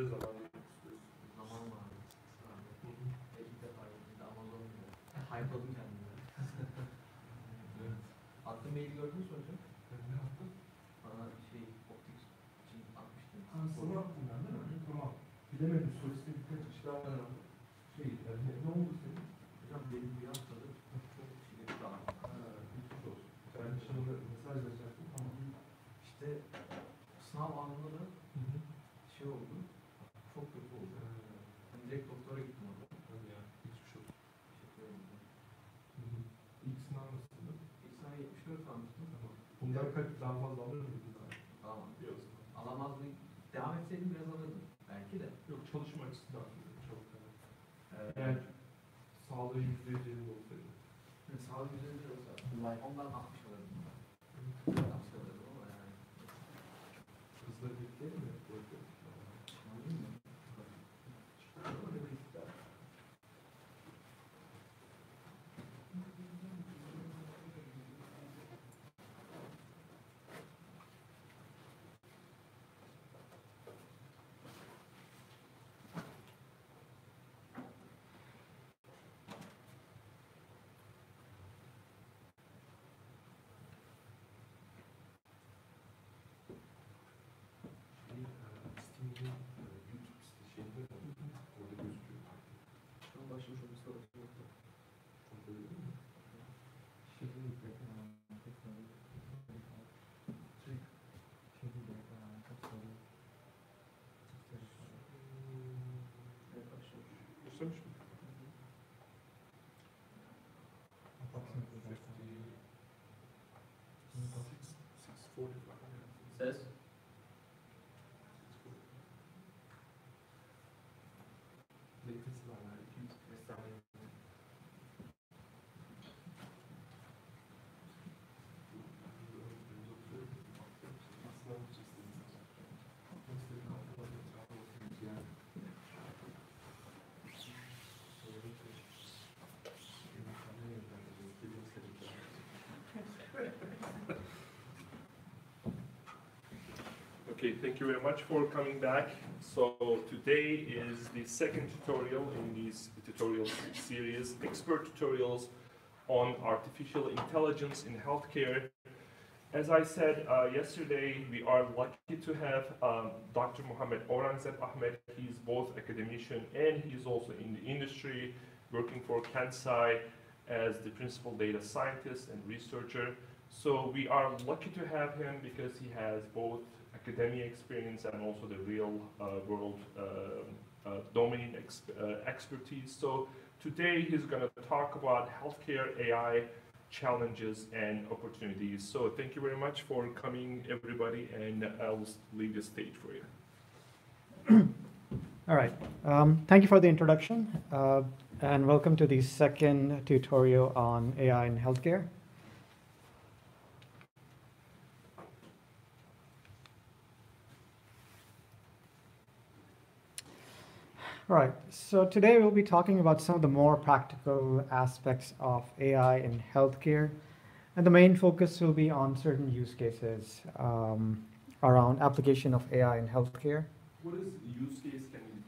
zaman Zaman var. İlk defa yaptım. Amazon'da. Hype'ladım kendimi. evet. Attığım maili gördünüz mü hocam? Ne yaptın? Bana optik için atmıştım. Ha, sana attım ben değil mi? Tamam. Bilemedim. Soliste birkaç işte ne oldu senin? Hocam benim bir haftadır çok şiddetli ağrım. Geçmiş olsun. Ben şimdi mesaj yazacaktım. Tamam. İşte sınav anında da şey oldu. Çok kötü oldu. Ben direkt doktora gittim orada. Hadi ya. Geçmiş olsun. Teşekkür ederim. İlk sınav nasıldı? İlk sene 74 almıştım. Tamam. Bundan kaç daha fazla alır mıydın? Tamam. Yok. Alamaz mı? Devam etseydim biraz alırdım. Belki de. Yok, çalışma açısından çok yani sağlığı %100 olsaydı. Sağlık üzerinde olsa ondan 60 alırdım. 60 alırdım ama yani. Hızla birlikte mi? Anladın mı? Istinye YouTube şeyinde orada gözüküyor. Şu an başlamış olması da başlıyor. Orada öyle mi? Evet başlıyor. Başlamış mı? Ses. Latency var yani 200 saniye. Okay, thank you very much for coming back. So today is the second tutorial in this tutorial series, expert tutorials on artificial intelligence in healthcare. As I said yesterday, we are lucky to have Dr. Mohammed Aurangzeb Ahmed. He's both academician and he's also in the industry, working for Kansai as the principal data scientist and researcher. So we are lucky to have him because he has both academia experience and also the real world domain expertise. So today he's going to talk about healthcare AI challenges and opportunities. So thank you very much for coming, everybody, and I'll leave the stage for you. All right. Thank you for the introduction, and welcome to the second tutorial on AI in healthcare. All right, so today we'll be talking about some of the more practical aspects of AI in healthcare. And the main focus will be on certain use cases around application of AI in healthcare. What is use case? Can you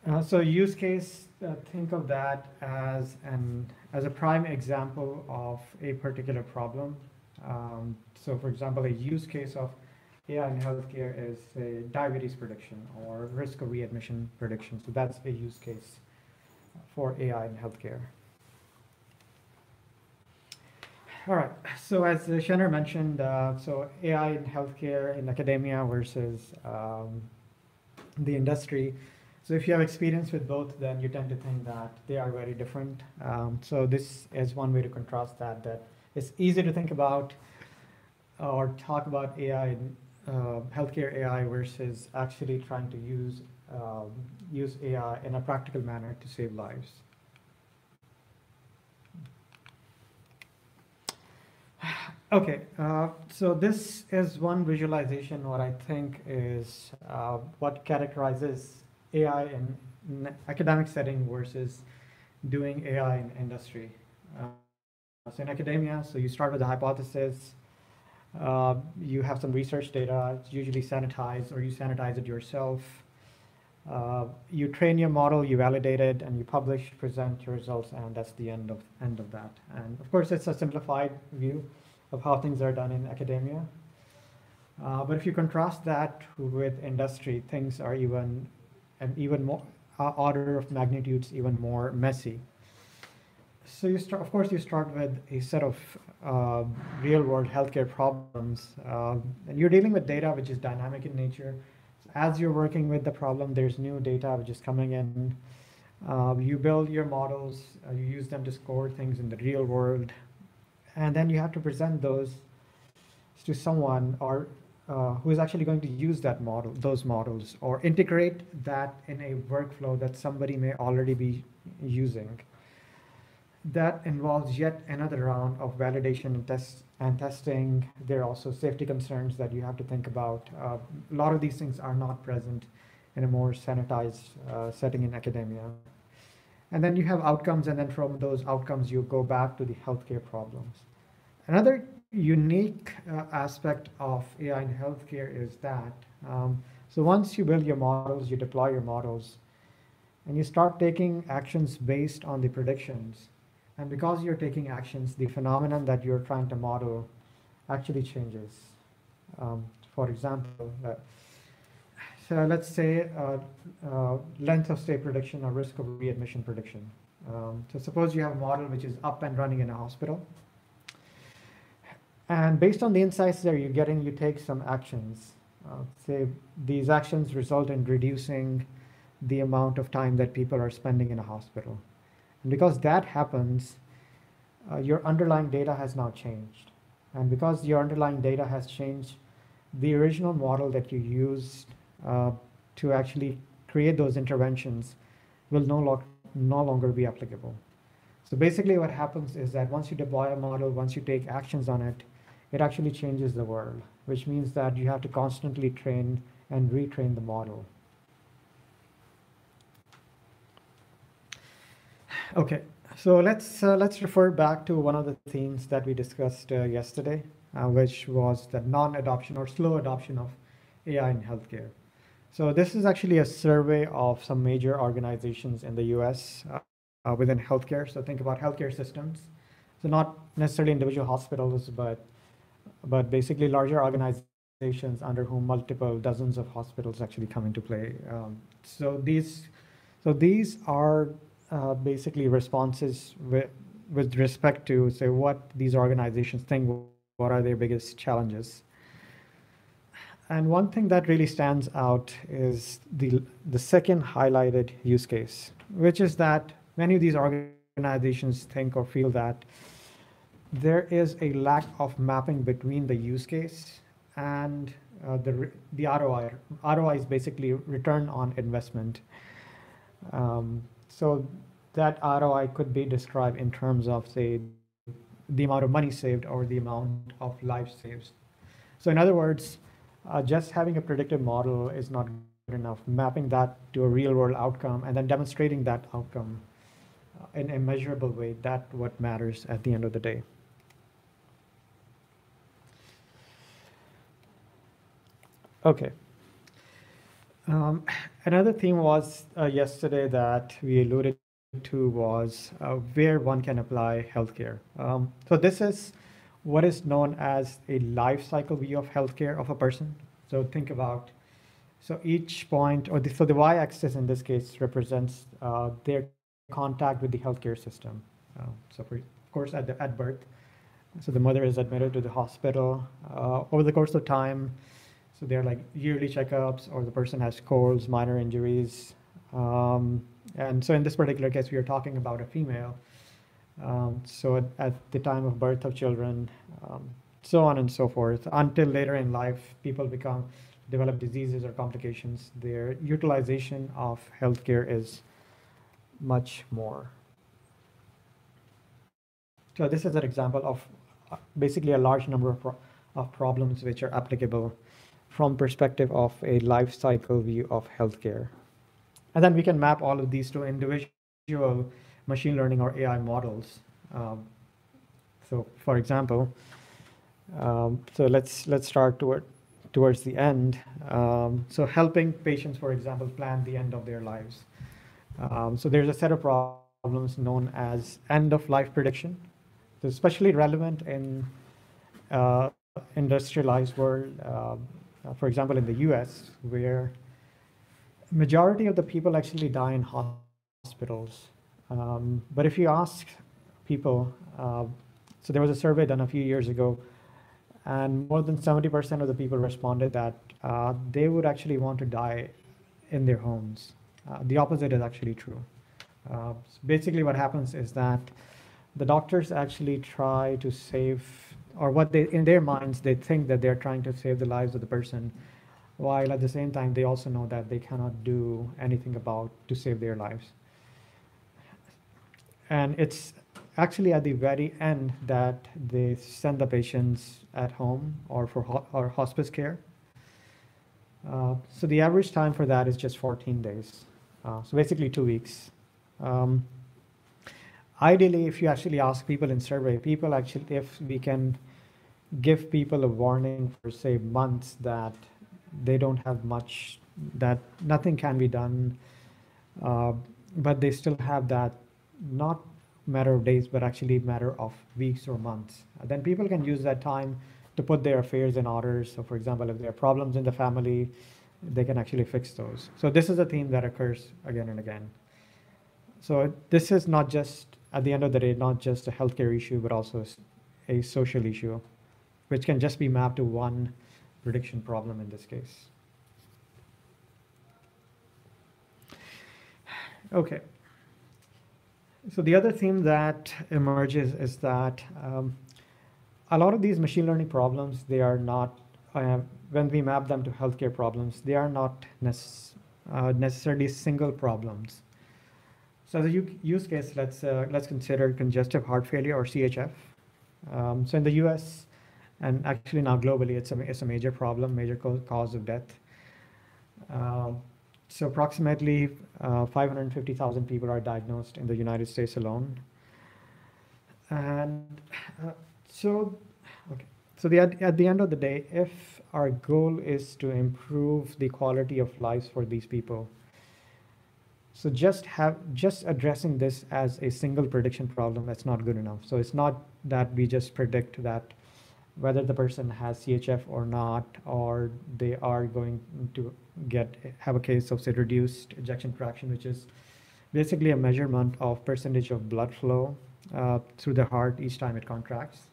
define? So use case, think of that as a prime example of a particular problem. So for example, a use case of AI in healthcare is a diabetes prediction or risk of readmission prediction. So that's a use case for AI in healthcare. All right, so as Shanner mentioned, so AI in healthcare in academia versus the industry. So if you have experience with both, then you tend to think that they are very different. So this is one way to contrast that it's easy to think about or talk about AI in healthcare AI versus actually trying to use AI in a practical manner to save lives. Okay, so this is one visualization, what I think is what characterizes AI in academic setting versus doing AI in industry. So in academia, so you start with a hypothesis, you have some research data, it's usually sanitized or you sanitize it yourself. You train your model, you validate it, and you publish, present your results, and that's the end of that. And of course, it's a simplified view of how things are done in academia. But if you contrast that with industry, things are even more order of magnitudes even more messy. So of course, you start with a set of real-world healthcare problems, and you're dealing with data which is dynamic in nature. As you're working with the problem, there's new data which is coming in. You build your models, you use them to score things in the real world, and then you have to present those to someone or who is actually going to use those models, or integrate that in a workflow that somebody may already be using. That involves yet another round of validation and testing. There are also safety concerns that you have to think about. A lot of these things are not present in a more sanitized setting in academia. And then you have outcomes, and then from those outcomes, you go back to the healthcare problems. Another unique aspect of AI in healthcare is that, so once you build your models, you deploy your models, and you start taking actions based on the predictions. And because you're taking actions, the phenomenon that you're trying to model actually changes. For example, so let's say length of stay prediction or risk of readmission prediction. So suppose you have a model which is up and running in a hospital. And based on the insights that you're getting, you take some actions. Say these actions result in reducing the amount of time that people are spending in a hospital. And because that happens, your underlying data has now changed. And because your underlying data has changed, the original model that you used to actually create those interventions will no longer be applicable. So basically what happens is that once you deploy a model, once you take actions on it, it actually changes the world, which means that you have to constantly train and retrain the model. Okay, so let's refer back to one of the themes that we discussed yesterday, which was the non-adoption or slow adoption of AI in healthcare. So this is actually a survey of some major organizations in the US within healthcare. So think about healthcare systems. So not necessarily individual hospitals, but basically larger organizations under whom multiple dozens of hospitals actually come into play. So these are basically responses with respect to, say, what these organizations think, what are their biggest challenges. And one thing that really stands out is the second highlighted use case, which is that many of these organizations think or feel that there is a lack of mapping between the use case and the ROI. ROI is basically return on investment. So that ROI could be described in terms of, say, the amount of money saved or the amount of lives saved. So in other words, just having a predictive model is not good enough. Mapping that to a real world outcome and then demonstrating that outcome in a measurable way, that's what matters at the end of the day. Okay. Another theme was yesterday that we alluded to was where one can apply healthcare. So this is what is known as a life cycle view of healthcare of a person. So think about, so each point, so the y-axis in this case represents their contact with the healthcare system. So of course at birth, so the mother is admitted to the hospital. Over the course of time, so they're like yearly checkups, or the person has colds, minor injuries. And so in this particular case, we are talking about a female. So at the time of birth of children, so on and so forth, until later in life, people develop diseases or complications. Their utilization of healthcare is much more. So this is an example of basically a large number of problems which are applicable from perspective of a life cycle view of healthcare. And then we can map all of these to individual machine learning or AI models. So for example, so let's start towards the end. So helping patients, for example, plan the end of their lives. So there's a set of problems known as end-of-life prediction. It's especially relevant in industrialized world, for example, in the US, where majority of the people actually die in hospitals. But if you ask people, so there was a survey done a few years ago, and more than 70% of the people responded that they would actually want to die in their homes. The opposite is actually true. So basically what happens is that the doctors actually try to save, or what they, in their minds, they think that they're trying to save the lives of the person, while at the same time they also know that they cannot do anything about to save their lives. And it's actually at the very end that they send the patients at home or for or hospice care. So the average time for that is just 14 days. So basically 2 weeks. Ideally, if you actually ask people in survey, people actually, if we can give people a warning for say months that they don't have much, that nothing can be done, but they still have that, not matter of days, but actually matter of weeks or months. Then people can use that time to put their affairs in order. So for example, if there are problems in the family, they can actually fix those. So this is a theme that occurs again and again. So this is not just, at the end of the day, not just a healthcare issue, but also a social issue, which can just be mapped to one prediction problem in this case. Okay. So the other theme that emerges is that a lot of these machine learning problems, they are not, when we map them to healthcare problems, they are not necessarily single problems. So the use case, let's consider congestive heart failure, or CHF. So in the US, and actually now globally, it's a major problem, major cause of death. So approximately 550,000 people are diagnosed in the United States alone. And so at the end of the day, if our goal is to improve the quality of lives for these people, so just addressing this as a single prediction problem, that's not good enough. So it's not that we just predict that whether the person has CHF or not, or they are going to have a case of, say, reduced ejection fraction, which is basically a measurement of percentage of blood flow through the heart each time it contracts,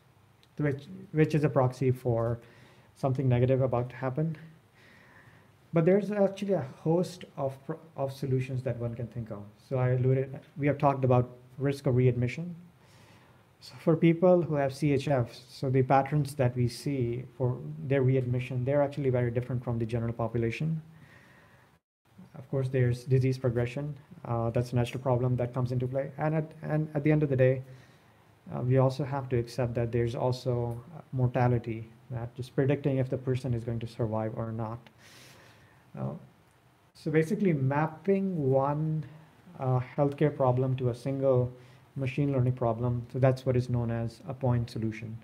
which is a proxy for something negative about to happen. But there's actually a host of solutions that one can think of. So we have talked about risk of readmission. So for people who have CHF, so the patterns that we see for their readmission, they're actually very different from the general population. Of course, there's disease progression. That's a natural problem that comes into play. And at the end of the day, we also have to accept that there's also mortality, that just predicting if the person is going to survive or not. So basically mapping one healthcare problem to a single machine learning problem, so that's what is known as a point solution.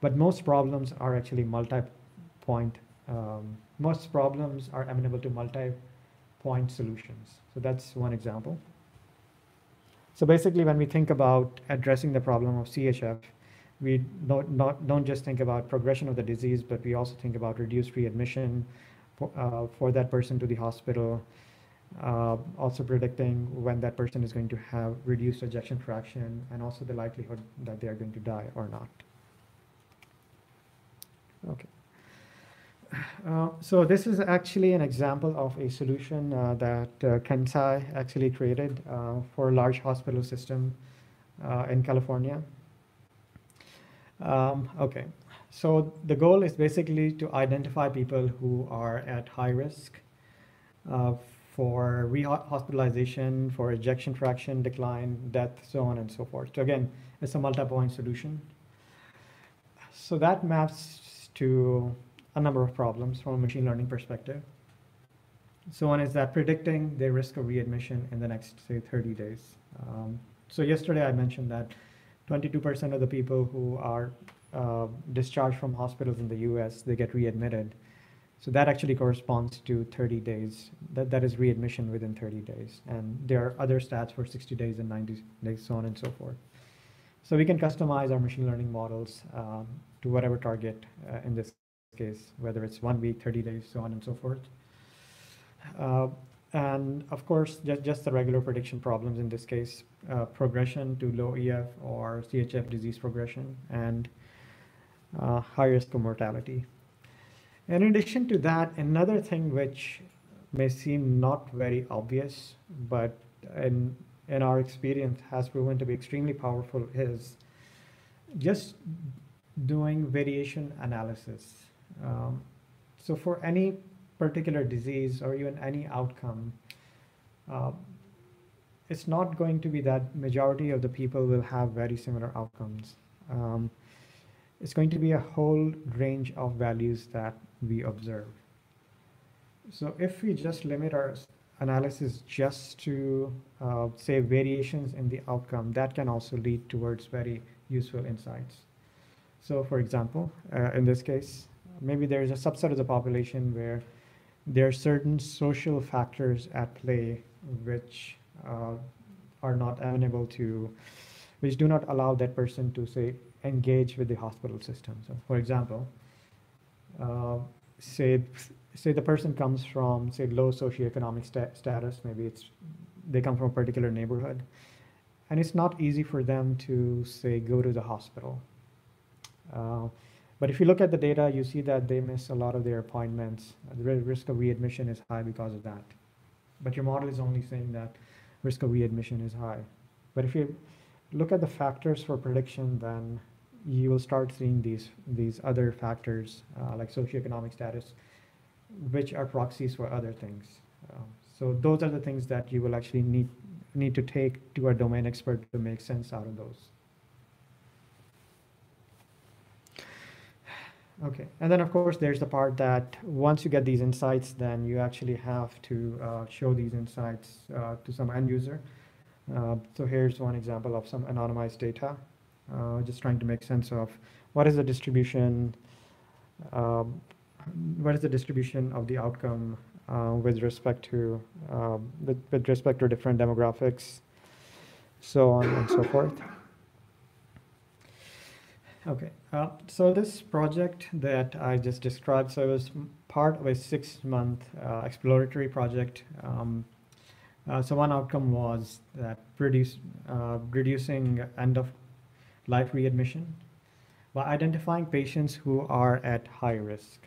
But most problems are actually multi-point, most problems are amenable to multi-point solutions. So that's one example. So basically when we think about addressing the problem of CHF, we don't just think about progression of the disease, but we also think about reduced readmission for that person to the hospital, also predicting when that person is going to have reduced ejection fraction, and also the likelihood that they are going to die or not. Okay. So this is actually an example of a solution that Kansai actually created for a large hospital system in California. Okay. So the goal is basically to identify people who are at high risk for re-hospitalization, for ejection fraction decline, death, so on and so forth. So again, it's a multi-point solution. So that maps to a number of problems from a machine learning perspective. So one is that predicting the risk of readmission in the next, say, 30 days. So yesterday I mentioned that 22% of the people who are discharged from hospitals in the US, they get readmitted. So that actually corresponds to 30 days. That is readmission within 30 days. And there are other stats for 60 days and 90 days, so on and so forth. So we can customize our machine learning models to whatever target in this case, whether it's 1 week, 30 days, so on and so forth. And of course, just the regular prediction problems in this case, progression to low EF or CHF disease progression, and high risk of mortality. In addition to that, another thing which may seem not very obvious, but in our experience has proven to be extremely powerful, is just doing variation analysis. So for any particular disease or even any outcome, it's not going to be that majority of the people will have very similar outcomes. It's going to be a whole range of values that we observe. So if we just limit our analysis just to, say, variations in the outcome, that can also lead towards very useful insights. So for example, in this case, maybe there is a subset of the population where there are certain social factors at play which are not amenable to, which do not allow that person to, say, engage with the hospital system. So for example, say the person comes from, say, low socioeconomic status, maybe they come from a particular neighborhood, and it's not easy for them to, say, go to the hospital. But if you look at the data, you see that they miss a lot of their appointments. The risk of readmission is high because of that. But your model is only saying that risk of readmission is high. But if you look at the factors for prediction, then you will start seeing these other factors like socioeconomic status, which are proxies for other things. So those are the things that you will actually need to take to a domain expert to make sense out of those. Okay, and then of course there's the part that once you get these insights, then you actually have to show these insights to some end user. So here's one example of some anonymized data, just trying to make sense of what is the distribution, of the outcome with respect to different demographics, so on and so forth. Okay, so this project that I just described, so it was part of a 6-month exploratory project. So one outcome was that reducing end-of-life readmission by identifying patients who are at high risk.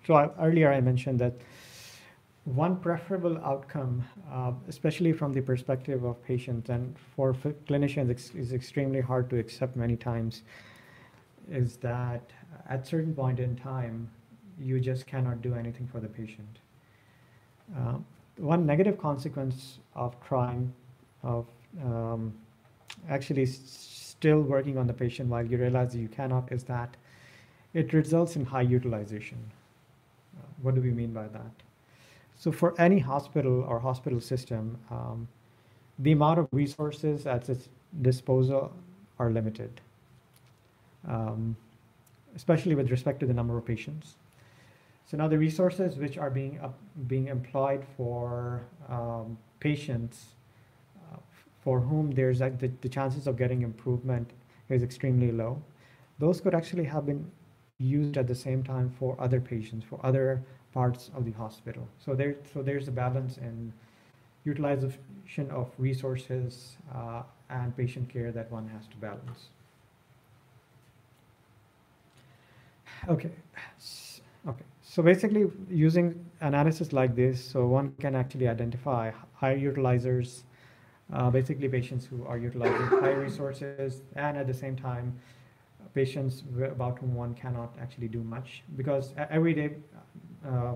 Earlier I mentioned that one preferable outcome, especially from the perspective of patients and for clinicians, is extremely hard to accept many times, is that at certain point in time, you just cannot do anything for the patient. One negative consequence of trying, actually still working on the patient while you realize you cannot, is that it results in high utilization. What do we mean by that? So for any hospital or hospital system, the amount of resources at its disposal are limited. Especially with respect to the number of patients. So now the resources which are being employed for patients for whom there's the chances of getting improvement is extremely low, those could actually have been used at the same time for other patients, for other parts of the hospital. So there's a balance in utilization of resources and patient care that one has to balance. Okay. So basically, using analysis like this, so one can actually identify high utilizers, basically patients who are utilizing high resources, and at the same time, patients about whom one cannot actually do much, because every day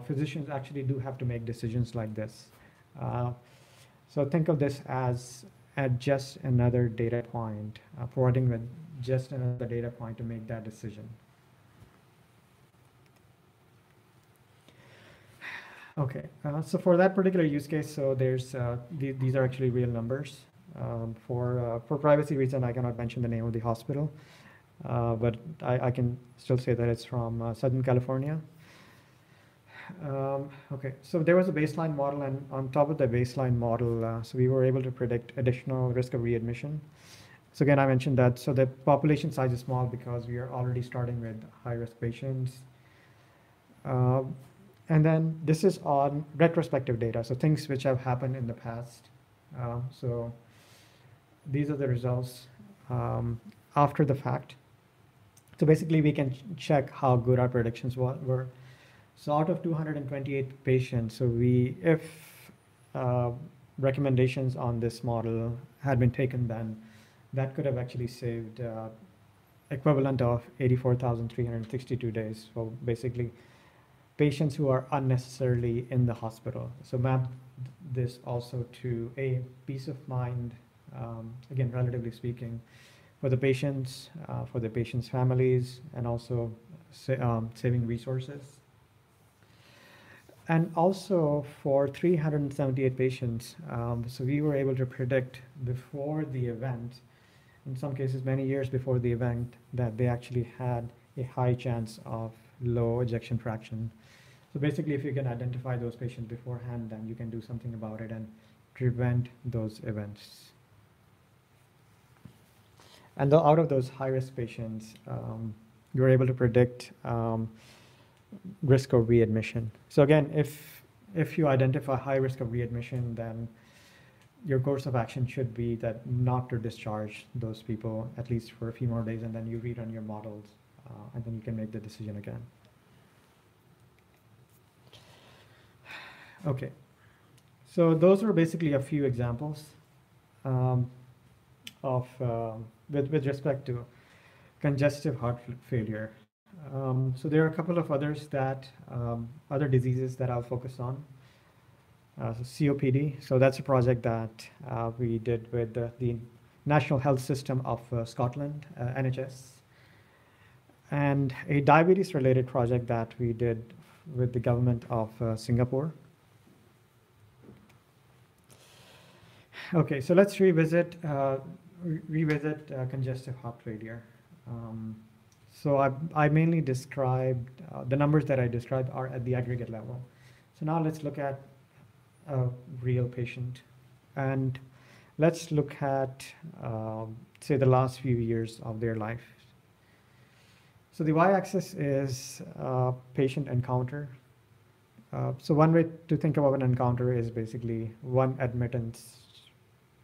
physicians actually do have to make decisions like this. So think of this as just another data point, providing with just another data point to make that decision. Okay, so for that particular use case, so there's these are actually real numbers. For privacy reason, I cannot mention the name of the hospital, but I can still say that it's from Southern California. Okay, so there was a baseline model, and on top of the baseline model, so we were able to predict additional risk of readmission. So again, I mentioned that, so the population size is small because we are already starting with high-risk patients. And then this is on retrospective data, so things which have happened in the past. So these are the results after the fact. So basically, we can check how good our predictions were. So out of 228 patients, so if recommendations on this model had been taken, then that could have actually saved equivalent of 84,362 days. So basically, patients who are unnecessarily in the hospital. So map this also to a peace of mind, again, relatively speaking, for the patients, families, and also saving resources. And also for 378 patients, so we were able to predict before the event, in some cases many years before the event, that they actually had a high chance of low ejection fraction. So basically, if you can identify those patients beforehand, then you can do something about it and prevent those events. And out of those high-risk patients, you were able to predict risk of readmission. So again, if you identify high risk of readmission, then your course of action should be that not to discharge those people at least for a few more days, and then you rerun your models, and then you can make the decision again. Okay, so those were basically a few examples with respect to congestive heart failure. So there are a couple of others other diseases that I'll focus on. So COPD, so that's a project that we did with the National Health System of Scotland, NHS, and a diabetes-related project that we did with the government of Singapore. Okay, so let's revisit congestive heart failure. So I mainly described, the numbers that I described are at the aggregate level. So now let's look at a real patient, and let's look at, say, the last few years of their life. So the y-axis is patient encounter. So one way to think about an encounter is basically one admittance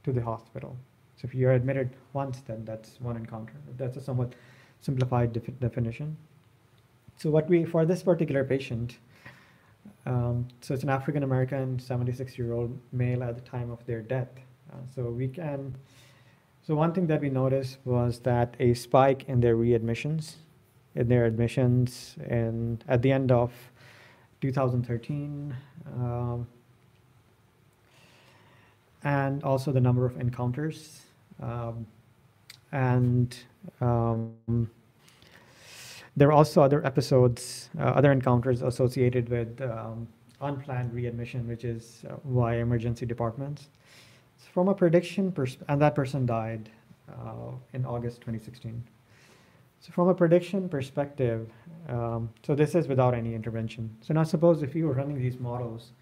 to the hospital. So if you're admitted once, then that's one encounter. That's a somewhat simplified definition. So for this particular patient, so it's an African-American 76-year-old male at the time of their death. So one thing that we noticed was that a spike in their admissions at the end of 2013, and also the number of encounters, there were also other encounters associated with unplanned readmission, which is via emergency departments. So from a prediction and that person died in August 2016. So from a prediction perspective, so this is without any intervention. So now suppose if you were running these models,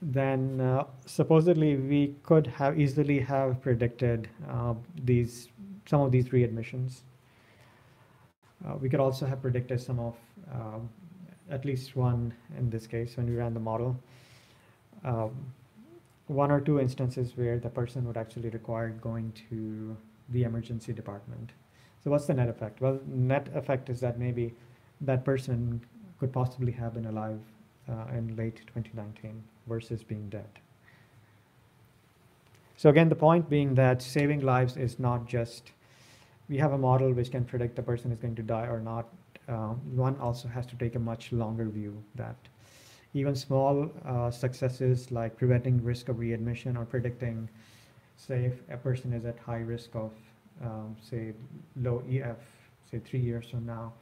then supposedly we could have easily predicted some of these readmissions. We could also have predicted some of, at least one in this case when we ran the model, one or two instances where the person would actually require going to the emergency department. So what's the net effect? Well, net effect is that maybe that person could possibly have been alive in late 2019 versus being dead. So again, the point being that saving lives is not just, we have a model which can predict the person is going to die or not. One also has to take a much longer view that even small successes like preventing risk of readmission or predicting, say, if a person is at high risk of, say, low EF, say 3 years from now,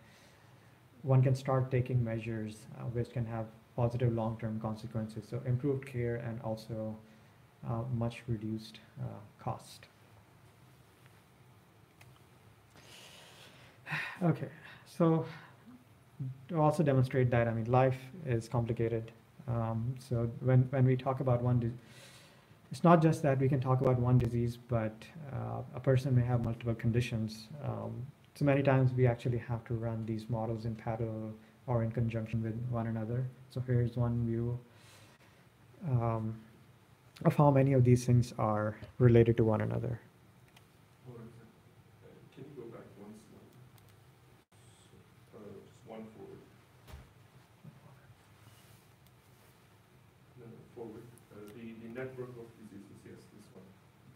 one can start taking measures which can have positive long-term consequences. So improved care and also much reduced cost. Okay, so to also demonstrate that, I mean, life is complicated. So when we talk about it's not just that we can talk about one disease, but a person may have multiple conditions. So many times we actually have to run these models in parallel or in conjunction with one another. So here's one view of how many of these things are related to one another. Can you go back one slide? Just one forward. No, forward. The network of diseases, yes, this one.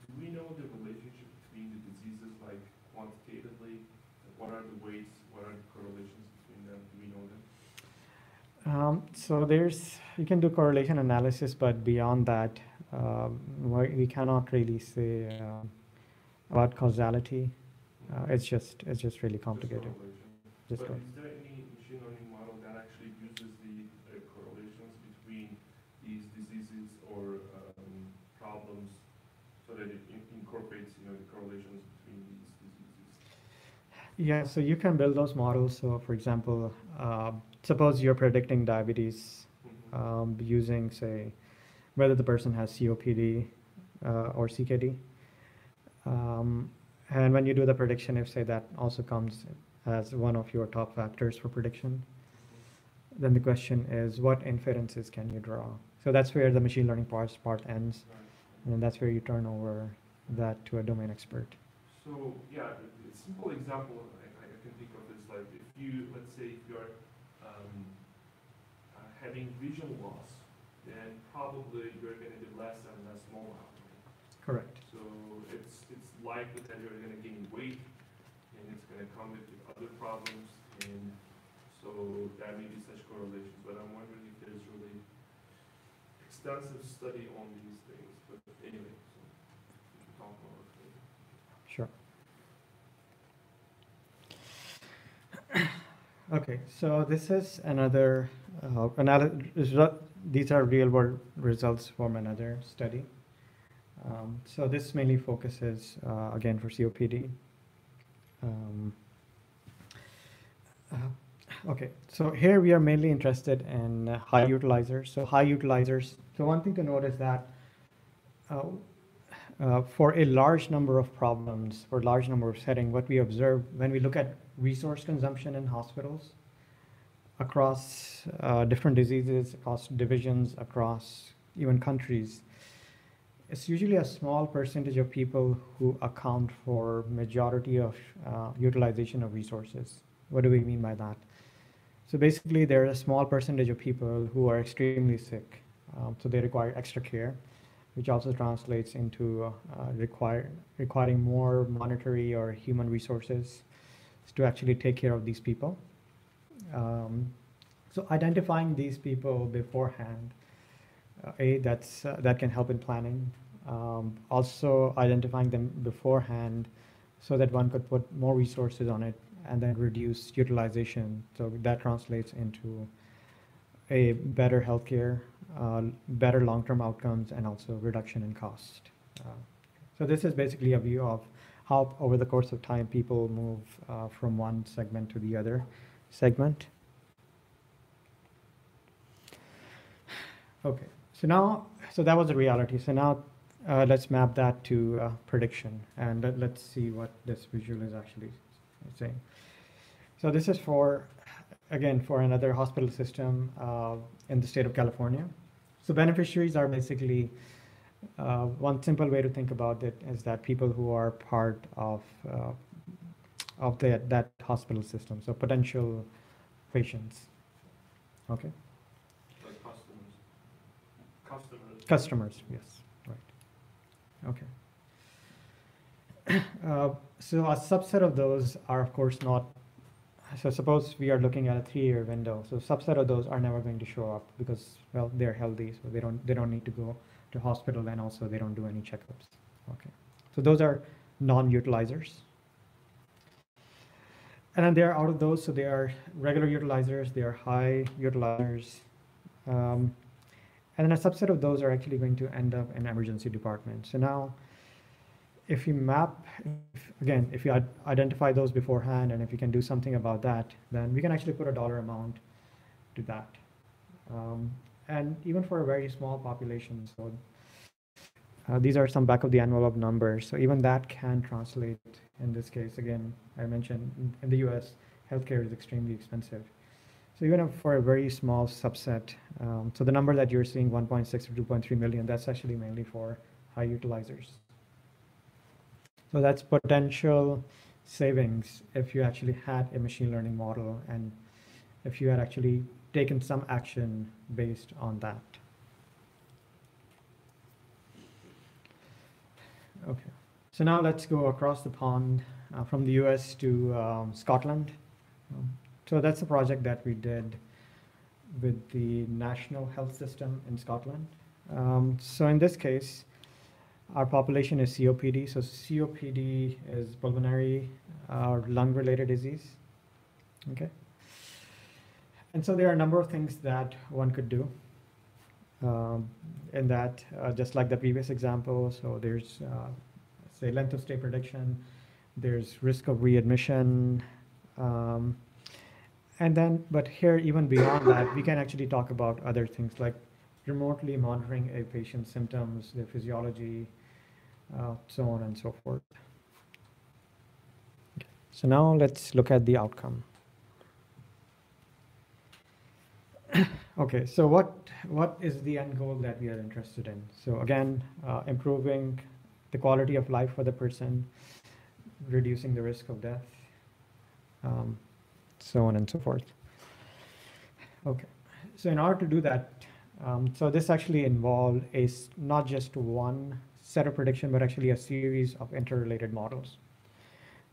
Do we know the relationship between the diseases, like quantitatively? What are the weights? What are the correlations between them? Do we know them? So you can do correlation analysis, but beyond that, we cannot really say about causality. It's just really complicated. Just but is there any machine learning model that actually uses the correlations between these diseases or problems so that it incorporates, the correlations between these diseases? Yeah, so you can build those models. So for example, suppose you're predicting diabetes using, say, whether the person has COPD or CKD. And when you do the prediction, if say that also comes as one of your top factors for prediction, then the question is, what inferences can you draw? So that's where the machine learning part ends, and that's where you turn over that to a domain expert. So yeah, a simple example I can think of is like if you, let's say if you're having vision loss, then probably you're going to do less and less mobile. Correct. So it's likely that you're going to gain weight, and it's going to come with other problems, and so there may be such correlations. But I'm wondering if there's really extensive study on these things. But anyway, so we can talk more about it. Sure. Okay, so this is another these are real-world results from another study. So this mainly focuses, again, for COPD. Okay, so here we are mainly interested in high utilizers. So high utilizers, so one thing to note is that for a large number of problems, for a large number of settings, what we observe when we look at resource consumption in hospitals across different diseases, across divisions, across even countries, it's usually a small percentage of people who account for majority of utilization of resources. What do we mean by that? So basically, there's a small percentage of people who are extremely sick, so they require extra care, which also translates into requiring more monetary or human resources to actually take care of these people. So identifying these people beforehand, that can help in planning. Also identifying them beforehand so that one could put more resources on it and then reduce utilization. So that translates into a better healthcare, better long-term outcomes, and also reduction in cost. So this is basically a view of how over the course of time people move from one segment to the other segment. Okay, so that was the reality. So now let's map that to prediction, and let's see what this visual is actually saying. So this is again, for another hospital system in the state of California. So beneficiaries are basically, one simple way to think about it is that people who are part of that hospital system, so potential patients. Okay. Like customers. Customers, yes, right. Okay. So a subset of those are, of course, not. So suppose we are looking at a 3-year window. So a subset of those are never going to show up because, well, they're healthy, so they don't need to go to hospital, and also they don't do any checkups. Okay. So those are non-utilizers. And then there are out of those, so they are regular utilizers, they are high utilizers. And then a subset of those are actually going to end up in emergency departments. So now, if you map, again, if you identify those beforehand, and if you can do something about that, then we can actually put a dollar amount to that. And even for a very small population, so these are some back of the envelope numbers. So even that can translate in this case. Again, I mentioned in the US, healthcare is extremely expensive. So even for a very small subset, so the number that you're seeing, 1.6 or 2.3 million, that's actually mainly for high utilizers. So that's potential savings if you actually had a machine learning model and if you had actually taken some action based on that. Okay, so now let's go across the pond from the US to Scotland. So that's a project that we did with the National Health System in Scotland. So in this case, our population is COPD. So COPD is pulmonary lung-related disease. Okay. And so there are a number of things that one could do in that, just like the previous example. So there's, say, length of stay prediction. There's risk of readmission. And then, but here, even beyond that, we can actually talk about other things like remotely monitoring a patient's symptoms, their physiology, so on and so forth. Okay. So now let's look at the outcome. Okay, so what is the end goal that we are interested in? So again, improving the quality of life for the person, reducing the risk of death, so on and so forth. Okay, so in order to do that, so this actually involved not just one set of prediction, but actually a series of interrelated models.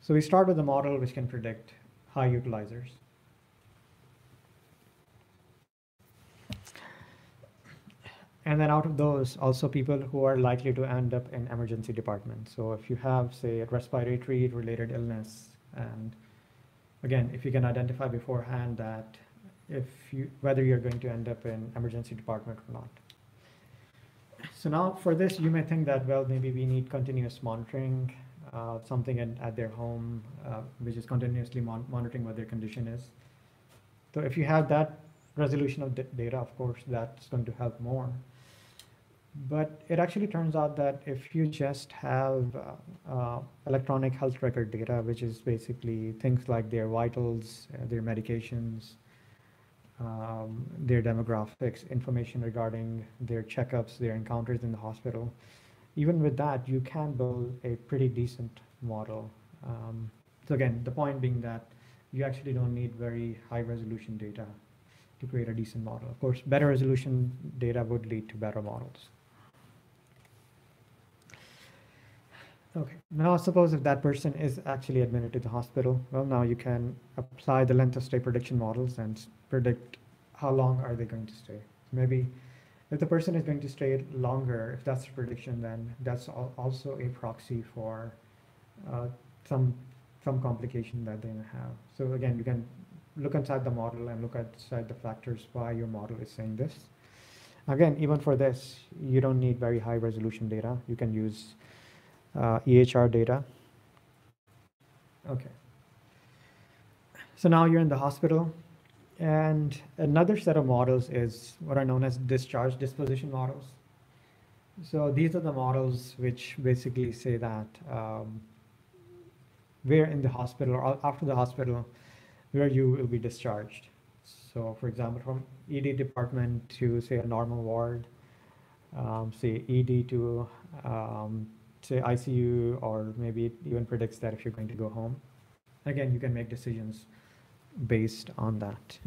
So we start with a model which can predict high utilizers. And then out of those, also people who are likely to end up in emergency departments. So if you have, say, a respiratory related illness, and again, if you can identify beforehand that whether you're going to end up in emergency department or not. So now for this, you may think that, well, maybe we need continuous monitoring, something at their home, which is continuously monitoring what their condition is. So if you have that resolution of data, of course, that's going to help more. But it actually turns out that if you just have electronic health record data, which is basically things like their vitals, their medications, their demographics, information regarding their checkups, their encounters in the hospital, even with that, you can build a pretty decent model. So again, the point being that you actually don't need very high resolution data to create a decent model. Of course, better resolution data would lead to better models. Okay, now suppose if that person is actually admitted to the hospital, well, now you can apply the length of stay prediction models and predict how long are they going to stay. Maybe if the person is going to stay longer, if that's the prediction, then that's also a proxy for some complication that they may have. So again, you can look inside the model and look inside the factors why your model is saying this. Again, even for this, you don't need very high resolution data. You can use EHR data. Okay. So now you're in the hospital, and another set of models is what are known as discharge disposition models. So these are the models which basically say that where in the hospital or after the hospital, where you will be discharged. So for example, from ED department to, say, a normal ward, say ED to say ICU, or maybe it even predicts that if you're going to go home. Again, you can make decisions based on that.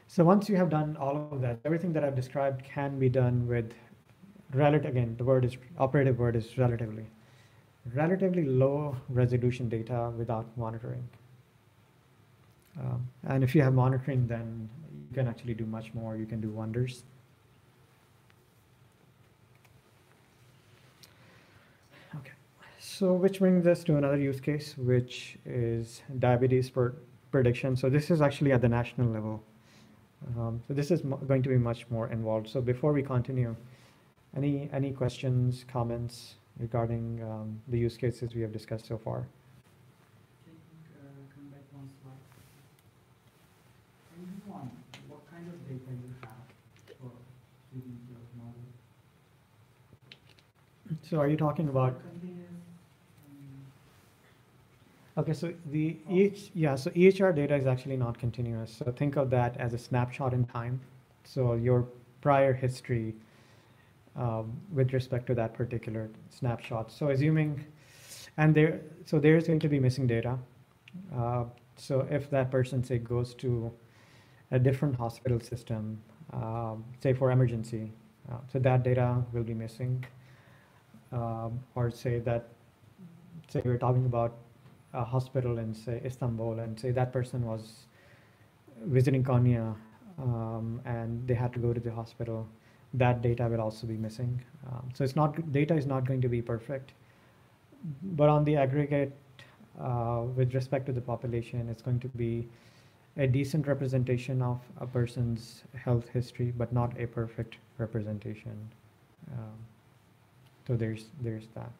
So once you have done all of that, everything that I've described can be done with again, the operative word is relatively low resolution data without monitoring. And if you have monitoring, then you can actually do much more. You can do wonders. Okay, so which brings us to another use case, which is diabetes prediction. So this is actually at the national level. So this is going to be much more involved. So before we continue, any questions, comments regarding the use cases we have discussed so far. Can you come back one slide? And one, what kind of data you have for feeding your model? So are you talking about? Continuous, Okay, so so EHR data is actually not continuous. So think of that as a snapshot in time. So your prior history with respect to that particular snapshot. So assuming, there's going to be missing data. So if that person, say, goes to a different hospital system, say for emergency, so that data will be missing. Or say we're talking about a hospital in, say, Istanbul, and say that person was visiting Konya, and they had to go to the hospital, that data will also be missing. So data is not going to be perfect, but on the aggregate, with respect to the population, it's going to be a decent representation of a person's health history, but not a perfect representation. So there's that.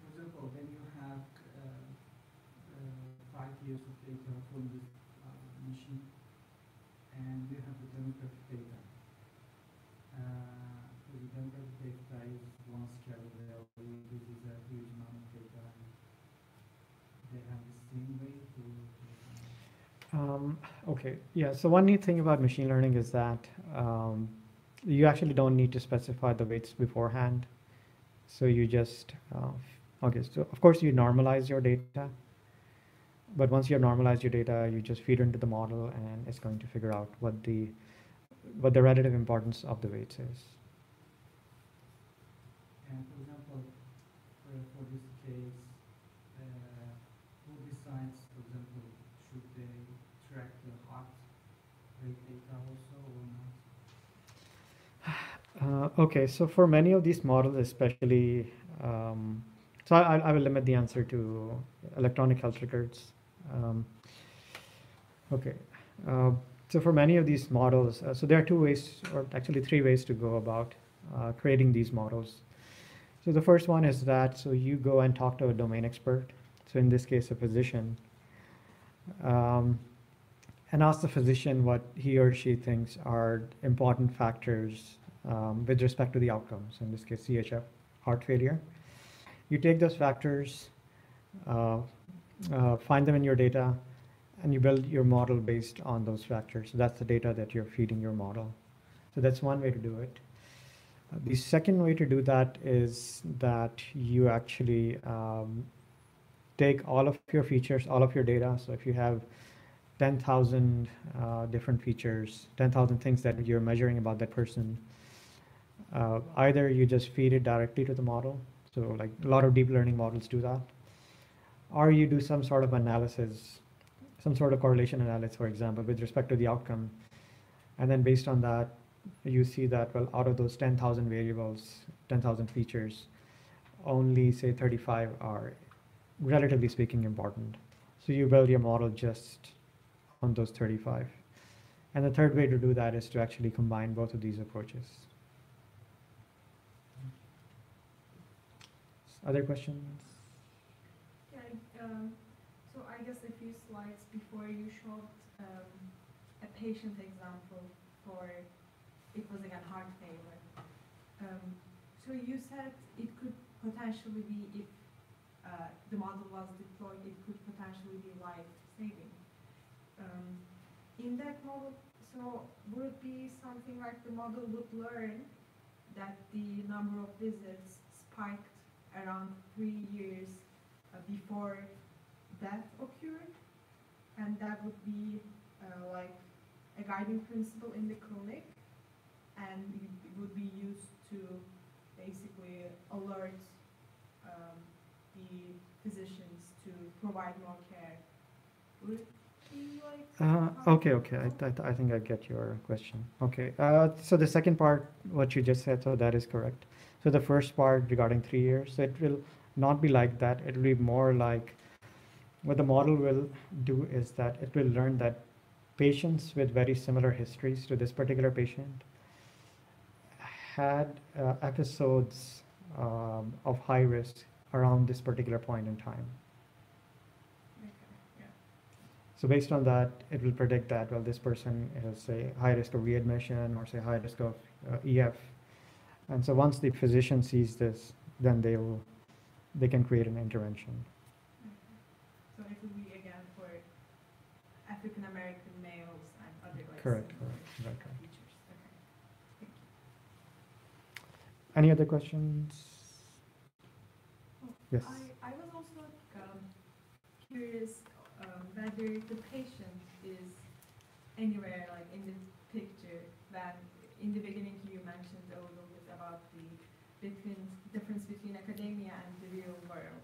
for example, when you have 5 years of data from this machine, and you have the demographic data. The demographic data is one scale value. This is a huge amount of data. They have the same way to Okay, yeah, so one neat thing about machine learning is that you actually don't need to specify the weights beforehand. So you just, okay, so of course you normalize your data, but once you have normalized your data, you just feed it into the model and it's going to figure out what the relative importance of the weights is. And for example, for this case, who decides, for example, should they track the heart rate data also or not? Okay, so for many of these models, especially, so I will limit the answer to electronic health records. Okay, so for many of these models, so there are 2 ways, or actually 3 ways to go about creating these models. So the first one is that, so you go and talk to a domain expert, so in this case, a physician, and ask the physician what he or she thinks are important factors with respect to the outcomes, in this case, CHF, heart failure. You take those factors, find them in your data, and you build your model based on those factors. So that's the data that you're feeding your model. So that's one way to do it. The second way to do that is that you actually take all of your features, all of your data. So if you have 10,000 different features, 10,000 things that you're measuring about that person, either you just feed it directly to the model, so like a lot of deep learning models do that, or you do some sort of analysis, some sort of correlation analysis, for example, with respect to the outcome, and then based on that, you see that, well, out of those 10,000 variables, 10,000 features, only, say, 35 are, relatively speaking, important. So you build your model just on those 35. And the third way to do that is to actually combine both of these approaches. Other questions? Yeah, so I guess a few slides before you showed a patient example for, it was again heart failure. So you said it could potentially be, if the model was deployed, it could potentially be life-saving. In that model, so would it be something like the model would learn that the number of visits spiked around 3 years before death occurred, and that would be like a guiding principle in the clinic, and it would be used to basically alert the physicians to provide more care. Would it be like Okay. I think I get your question. Okay. So the second part, what you just said, so that is correct. So the first part regarding 3 years, so it will not be like that. It will be more like, what the model will do is that it will learn that patients with very similar histories to this particular patient had episodes of high risk around this particular point in time. Okay, yeah. So based on that, it will predict that, well, this person has, say, high risk of readmission or, say, high risk of EF. And so once the physician sees this, then they can create an intervention. Okay. So it would be again for African American males and other like Correct, similar correct, right, right. features. Okay. Thank you. Any other questions? Oh, Yes. I was also curious whether the patient is anywhere like in the picture. When in the beginning you mentioned a little bit about the difference between academia and the real world,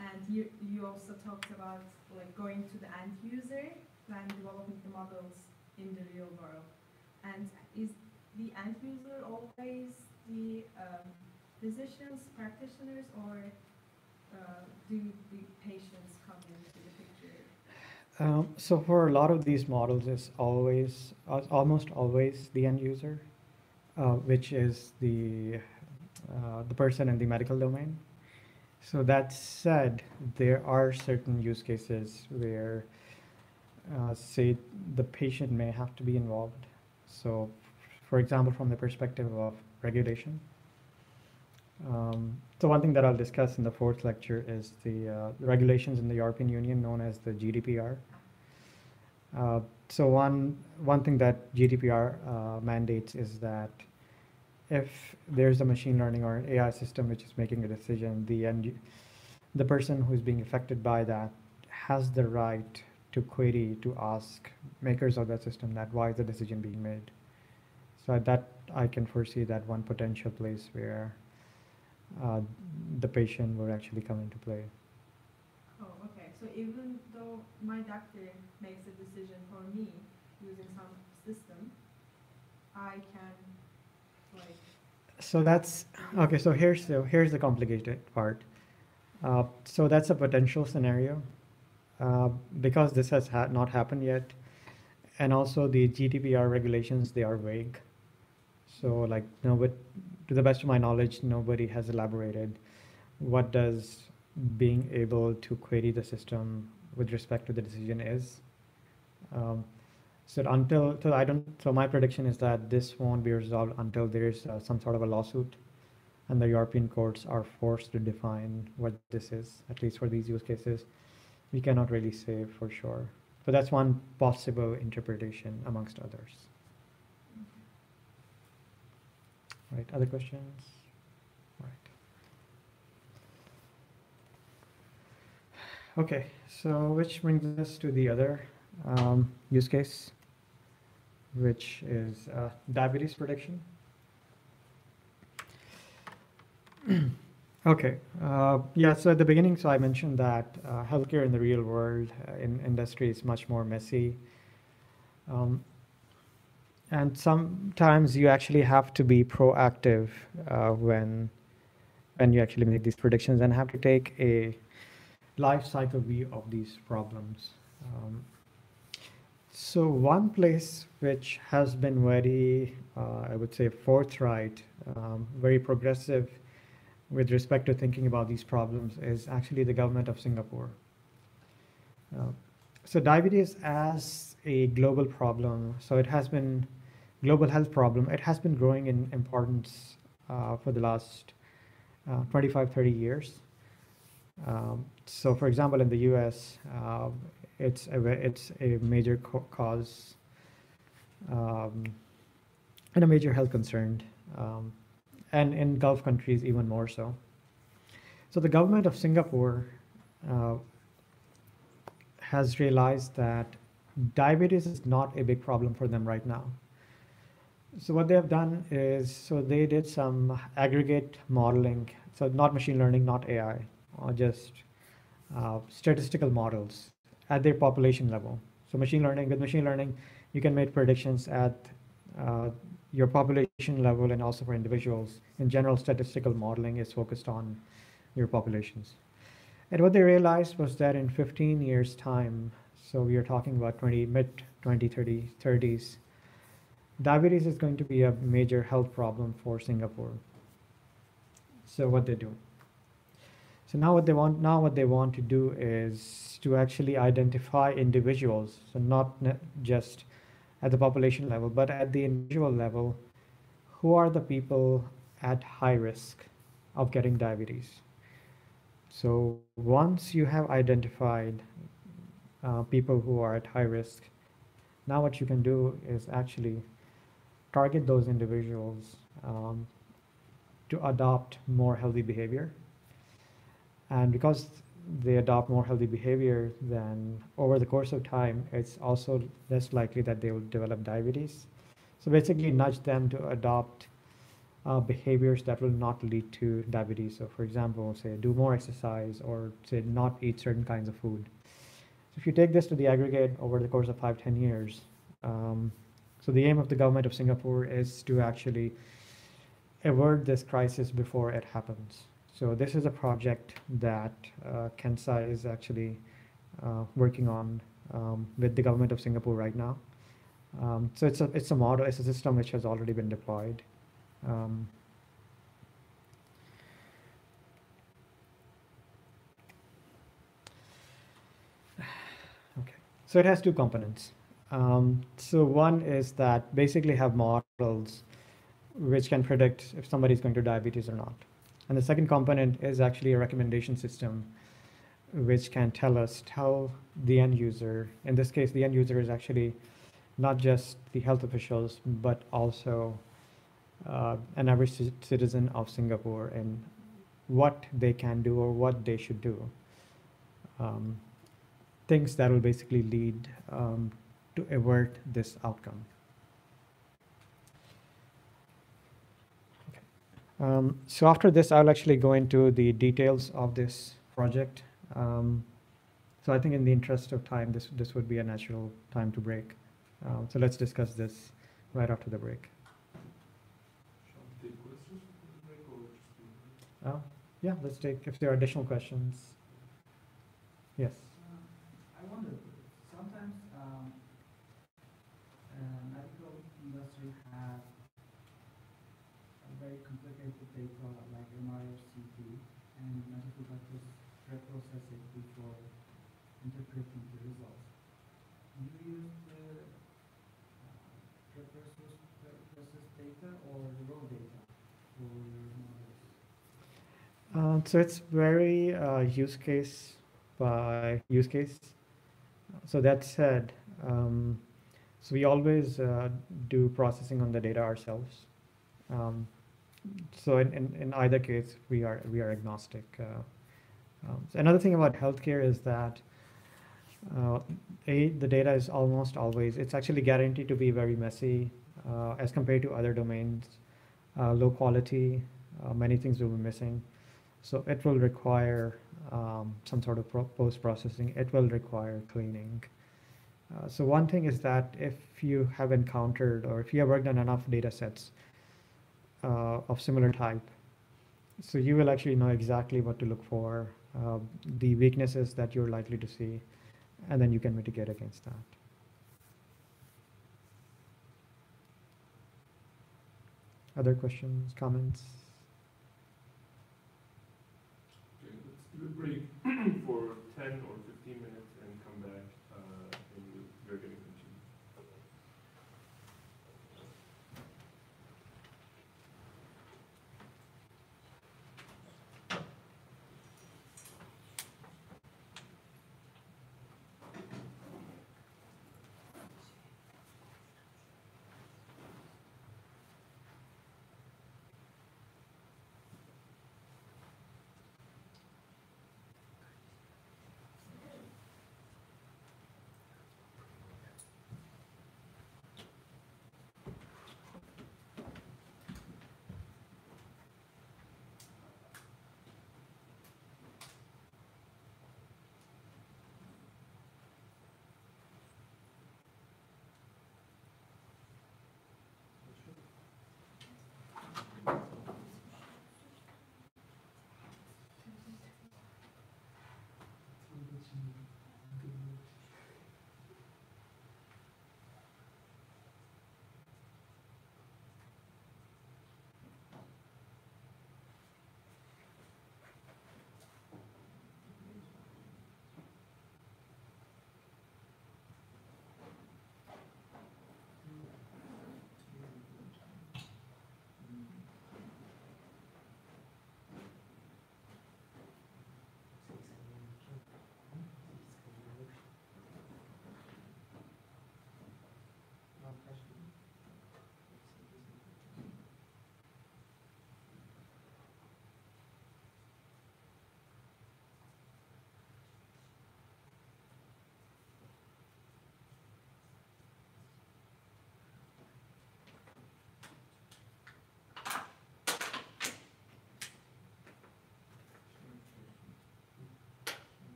and you also talked about like going to the end user when developing the models in the real world. And is the end user always the physicians, practitioners, or do the patients come into the picture? So for a lot of these models, it's almost always the end user, which is the person in the medical domain. So that said, there are certain use cases where, say, the patient may have to be involved. So, for example, from the perspective of regulation. So one thing that I'll discuss in the fourth lecture is the regulations in the European Union known as the GDPR. So one thing that GDPR mandates is that if there's a machine learning or an AI system which is making a decision, the person who's being affected by that has the right to query, to ask makers of that system that why is the decision being made. So that I can foresee that one potential place where the patient would actually come into play. Oh, okay. So even though my doctor makes a decision for me using some system, I can like. So that's okay. So here's the complicated part. So that's a potential scenario because this has not happened yet, and also the GDPR regulations, they are vague. So like to the best of my knowledge, nobody has elaborated what does being able to query the system with respect to the decision is. So my prediction is that this won't be resolved until there's some sort of a lawsuit, and the European courts are forced to define what this is. At least for these use cases, we cannot really say for sure. But that's one possible interpretation amongst others. Right. Other questions? Right. Okay. So which brings us to the other use case, which is diabetes prediction. Okay. Yeah. So at the beginning, I mentioned that healthcare in the real world in industry is much more messy. And sometimes you actually have to be proactive when you actually make these predictions and have to take a life cycle view of these problems. So one place which has been very, I would say, forthright, very progressive with respect to thinking about these problems is actually the government of Singapore. So diabetes as a global problem, so it has been global health problem, it has been growing in importance for the last 25, 30 years. So for example, in the US, it's a major cause and a major health concern, and in Gulf countries even more so. So the government of Singapore has realized that diabetes is not a big problem for them right now. So what they have done is, so they did some aggregate modeling, so not machine learning, not AI, or just statistical models at their population level. So with machine learning, you can make predictions at your population level and also for individuals. In general, statistical modeling is focused on your populations. And what they realized was that in 15 years' time, so we are talking about mid-2030s, diabetes is going to be a major health problem for Singapore. So what they do. So now what they want to do is to actually identify individuals, so not just at the population level, but at the individual level, who are the people at high risk of getting diabetes. So once you have identified people who are at high risk, now what you can do is actually target those individuals to adopt more healthy behavior. And because they adopt more healthy behavior, then over the course of time, it's also less likely that they will develop diabetes. So basically nudge them to adopt behaviors that will not lead to diabetes. So for example, say do more exercise, or say not eat certain kinds of food. So if you take this to the aggregate over the course of 5-10 years, so the aim of the government of Singapore is to actually avert this crisis before it happens. So this is a project that Kansai is actually working on with the government of Singapore right now. So it's a model, it's a system which has already been deployed. Okay, so it has two components. So one is that basically have models which can predict if somebody is going to diabetes or not. And the second component is actually a recommendation system which can tell the end user, in this case, the end user is actually not just the health officials, but also an average citizen of Singapore, and what they can do or what they should do. Things that will basically lead to avert this outcome. So after this, I'll actually go into the details of this project. So I think in the interest of time, this would be a natural time to break. So let's discuss this right after the break. Shall we take questions before the break, or just Yeah, let's take, if there are additional questions. Yes. I wonder, sometimes medical industry have a very complicated data like MRI or CT, and medical doctors reprocess it before interpreting the results. Do you use the reprocess data or raw data for your models? So it's very use case by use case. So that said, so we always do processing on the data ourselves. So in either case, we are agnostic. So another thing about healthcare is that the data is almost always, it's actually guaranteed to be very messy as compared to other domains, low quality, many things will be missing. So it will require some sort of post-processing. It will require cleaning. So one thing is that if you have encountered, or if you have worked on enough data sets of similar type, so you will actually know exactly what to look for, the weaknesses that you're likely to see, and then you can mitigate against that. Other questions, comments? Okay, let's do a break for 10 or 15 minutes and come back, and we're going to continue.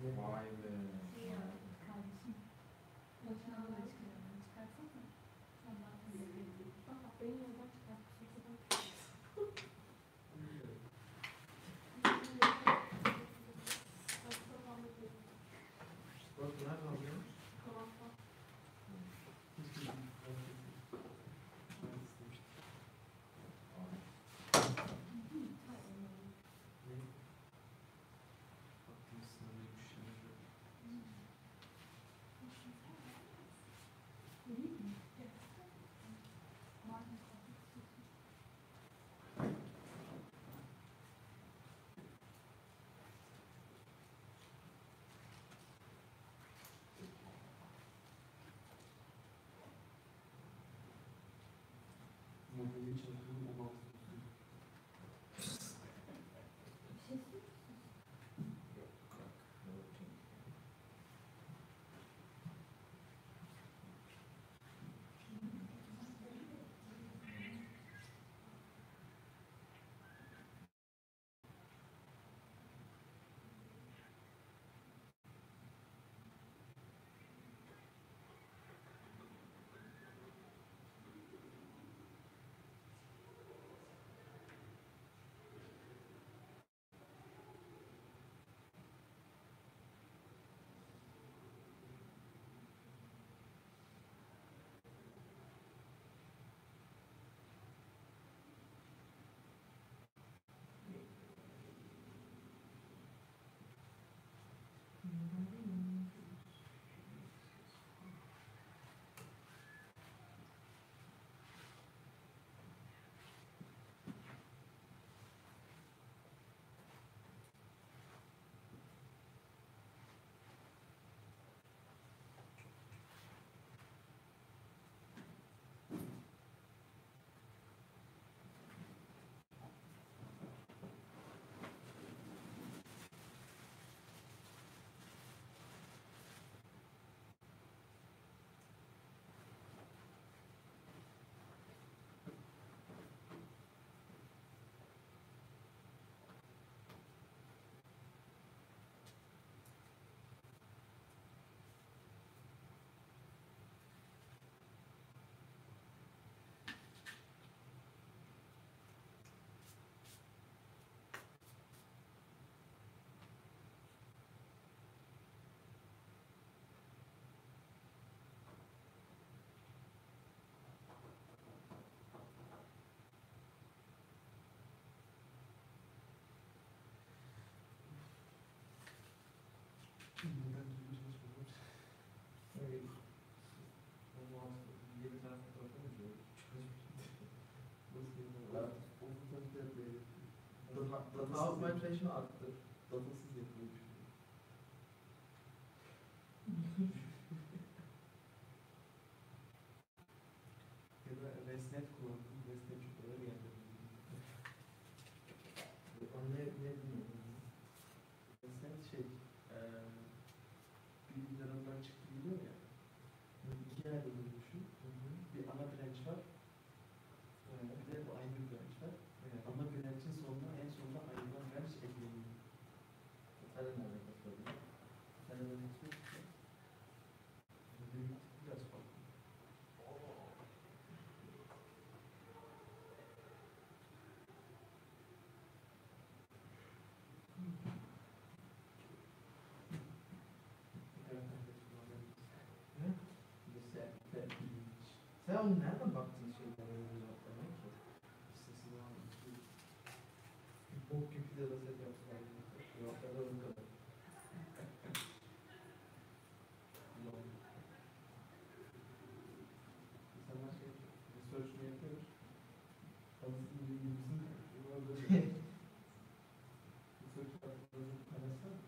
Vay be. Kardeşim. Başına da çıkaralım. Çıkartsana. Allah bak beni yoldan çıkartmışsın. Bak nerede alıyormuş? Mobilya çalışıyor, 16. Data optimization arttı. Datasız yapılıyor. Ya da ResNet kullandım. ResNet çok öyle bir yerde. Ne bilmiyorum. ResNet bilgisayarından çıktı biliyor ya. İki yerde düşün. Bir ana branch var. Bir de bu ayrı bir branch var. Ana branch'in sonuna en sonunda ayrılan branch ekleniyor. Sen de nerede katılabilir? Sen de ne istiyorsun? Biraz farklı. Sen onu nereden baktın şeylere cevaplamaya ki? Sesini almışsın. Bok gibi de set yaptılar. Cevapları o kadar. İnsanlar research'ını yapıyor. Anasını bilgilisini research yaptığınızı paylaşsana.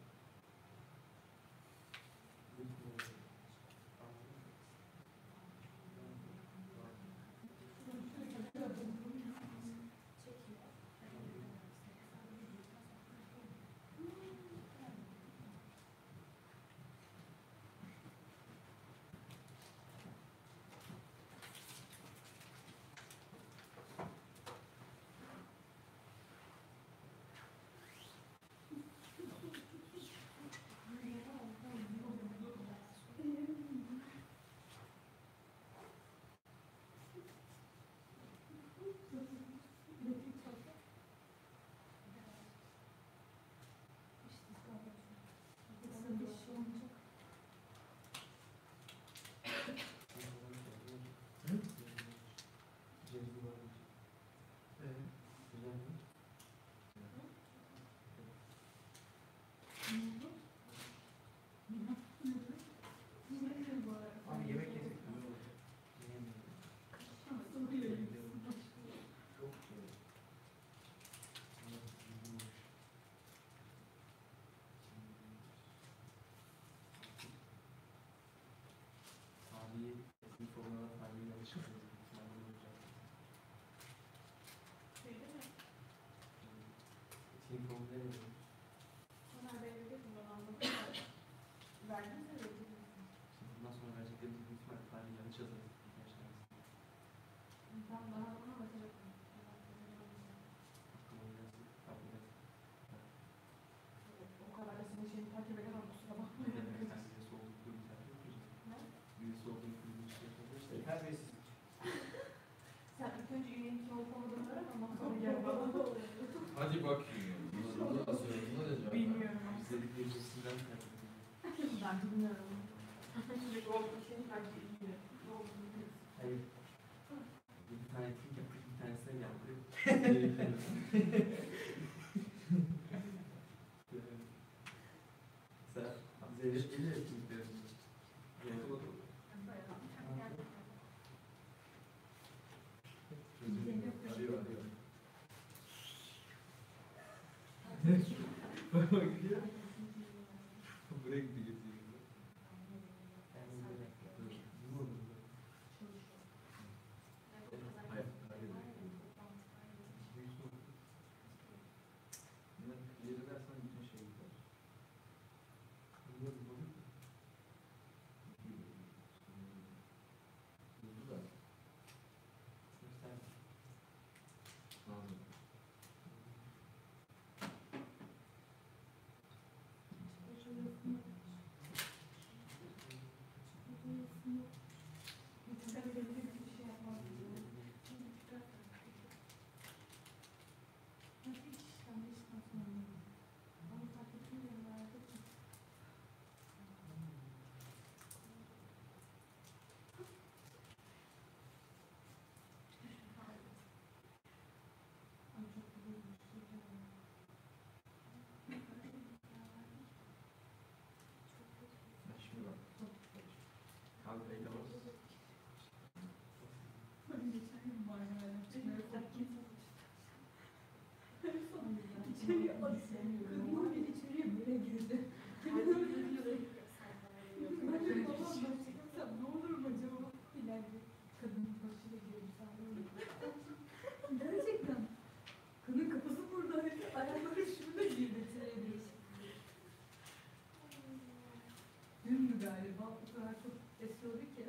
Onlar belirli kullanılmadı. Verdin mi? Bundan sonra vereceklerimiz büyük ihtimal tarihi yanlış yazarız. Ben bana mesaj atın. O kadar da senin şeyini takip edemem, kusura bakmayın. Üyesi olduğunu duyunca Ne? üyesi olduğunu duyunca şey yapabilir. Terbiyesiz. Sen ilk önce üyenin kim olup olmadığını öğren, ondan sonra gel bana. Hadi bakayım. Bunu da söyle, bunu da cevap ver. Bilmiyorum. İstedikleri cinsinden takip ediyor. Ben bilmiyorum. Sürekli o şeyini takip ediyor. Hayır. Bir tane kim yapıyor, bir tanesine geldi. Mesela Zeynep gelir etkinliklerinde. Zeynep'e bakalım. Arıyor, arıyor. Buraya gitti getiriyor. Hayır, hayır. Yeri versen bütün şey gider. Buldu da. Lazım. Şimdi bak. Kahveyle var. İçeriye kadın beni içeriye böyle girdi. Ben de babam başlasam ne olur mu acaba? İleride kadının başıyla girdi sana. Gerçekten. Kadın kafası buradaydı. Ayakları şurada girdi içeriye. Dün mü galiba o kadar çok esiyordu ki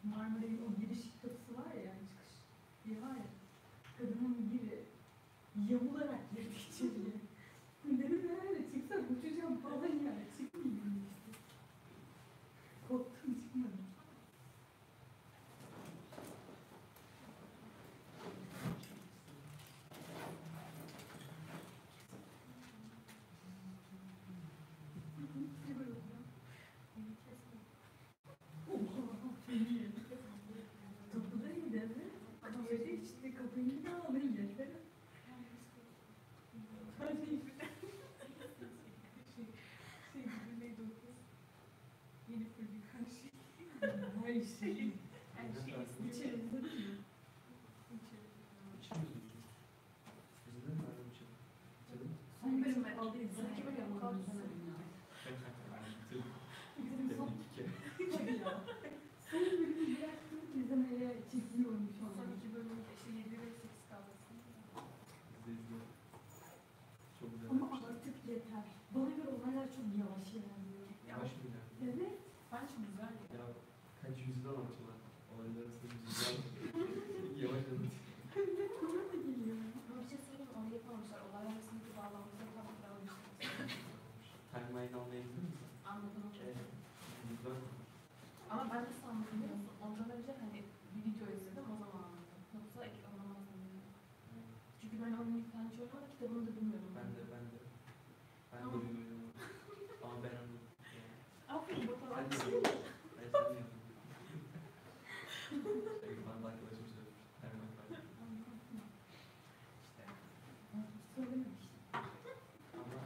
Marmaray'ın o giriş kapısı var ya, yani çıkış diye var ya, kadının biri yamularak girdi içeriye. Dedim herhalde çıksam uçacağım falan yani, çıkmayayım işte. Korktum, çıkmadım. Kapıdaydı değil mi? Kahvede içti, kapıyı da alın yeter. Şey gibi neydi o kız? Yeni fırlı karşı. Her şey. Her şey içerisinde değil mi? Son bölüme aldıydı. Sanki böyle yapalım. Hadi ya. Son bölümü bıraktım, izlemeye çekiyorum şu an. Son iki bölümü işte 7 ve 8 kalmasın. Ama artık yeter. Bana göre olaylar çok yavaş ilerliyor. Yavaş mı yani? Evet. Bence güzel. Ya kaç yüzyıl anlatıyorlar. Olaylar arasında yüzyıl. Yavaş anlatıyor. Evet, bana da geliyor. Ama bir şey söyleyeyim mi? Onu yapamamışlar. Olay arasındaki bağlamında tam kuramamışlar. Timeline anlayabilir misin? Anladım. Evet. Güzel. Ama ben de sandım biliyor musun? Ondan önce hani bir video izledim, o zaman anladım. Yoksa anlamazdım yani. Çünkü ben onun ilk tane çoğunluğu da kitabını da bilmiyordum. Ben de. Ben de bilmiyorum. Ama ben anladım. Aferin bakalım. Ben de bilmiyorum. Ben sen de yaptım. Bana da arkadaşım söylemiş. Hemen fark Söylememiş. Ama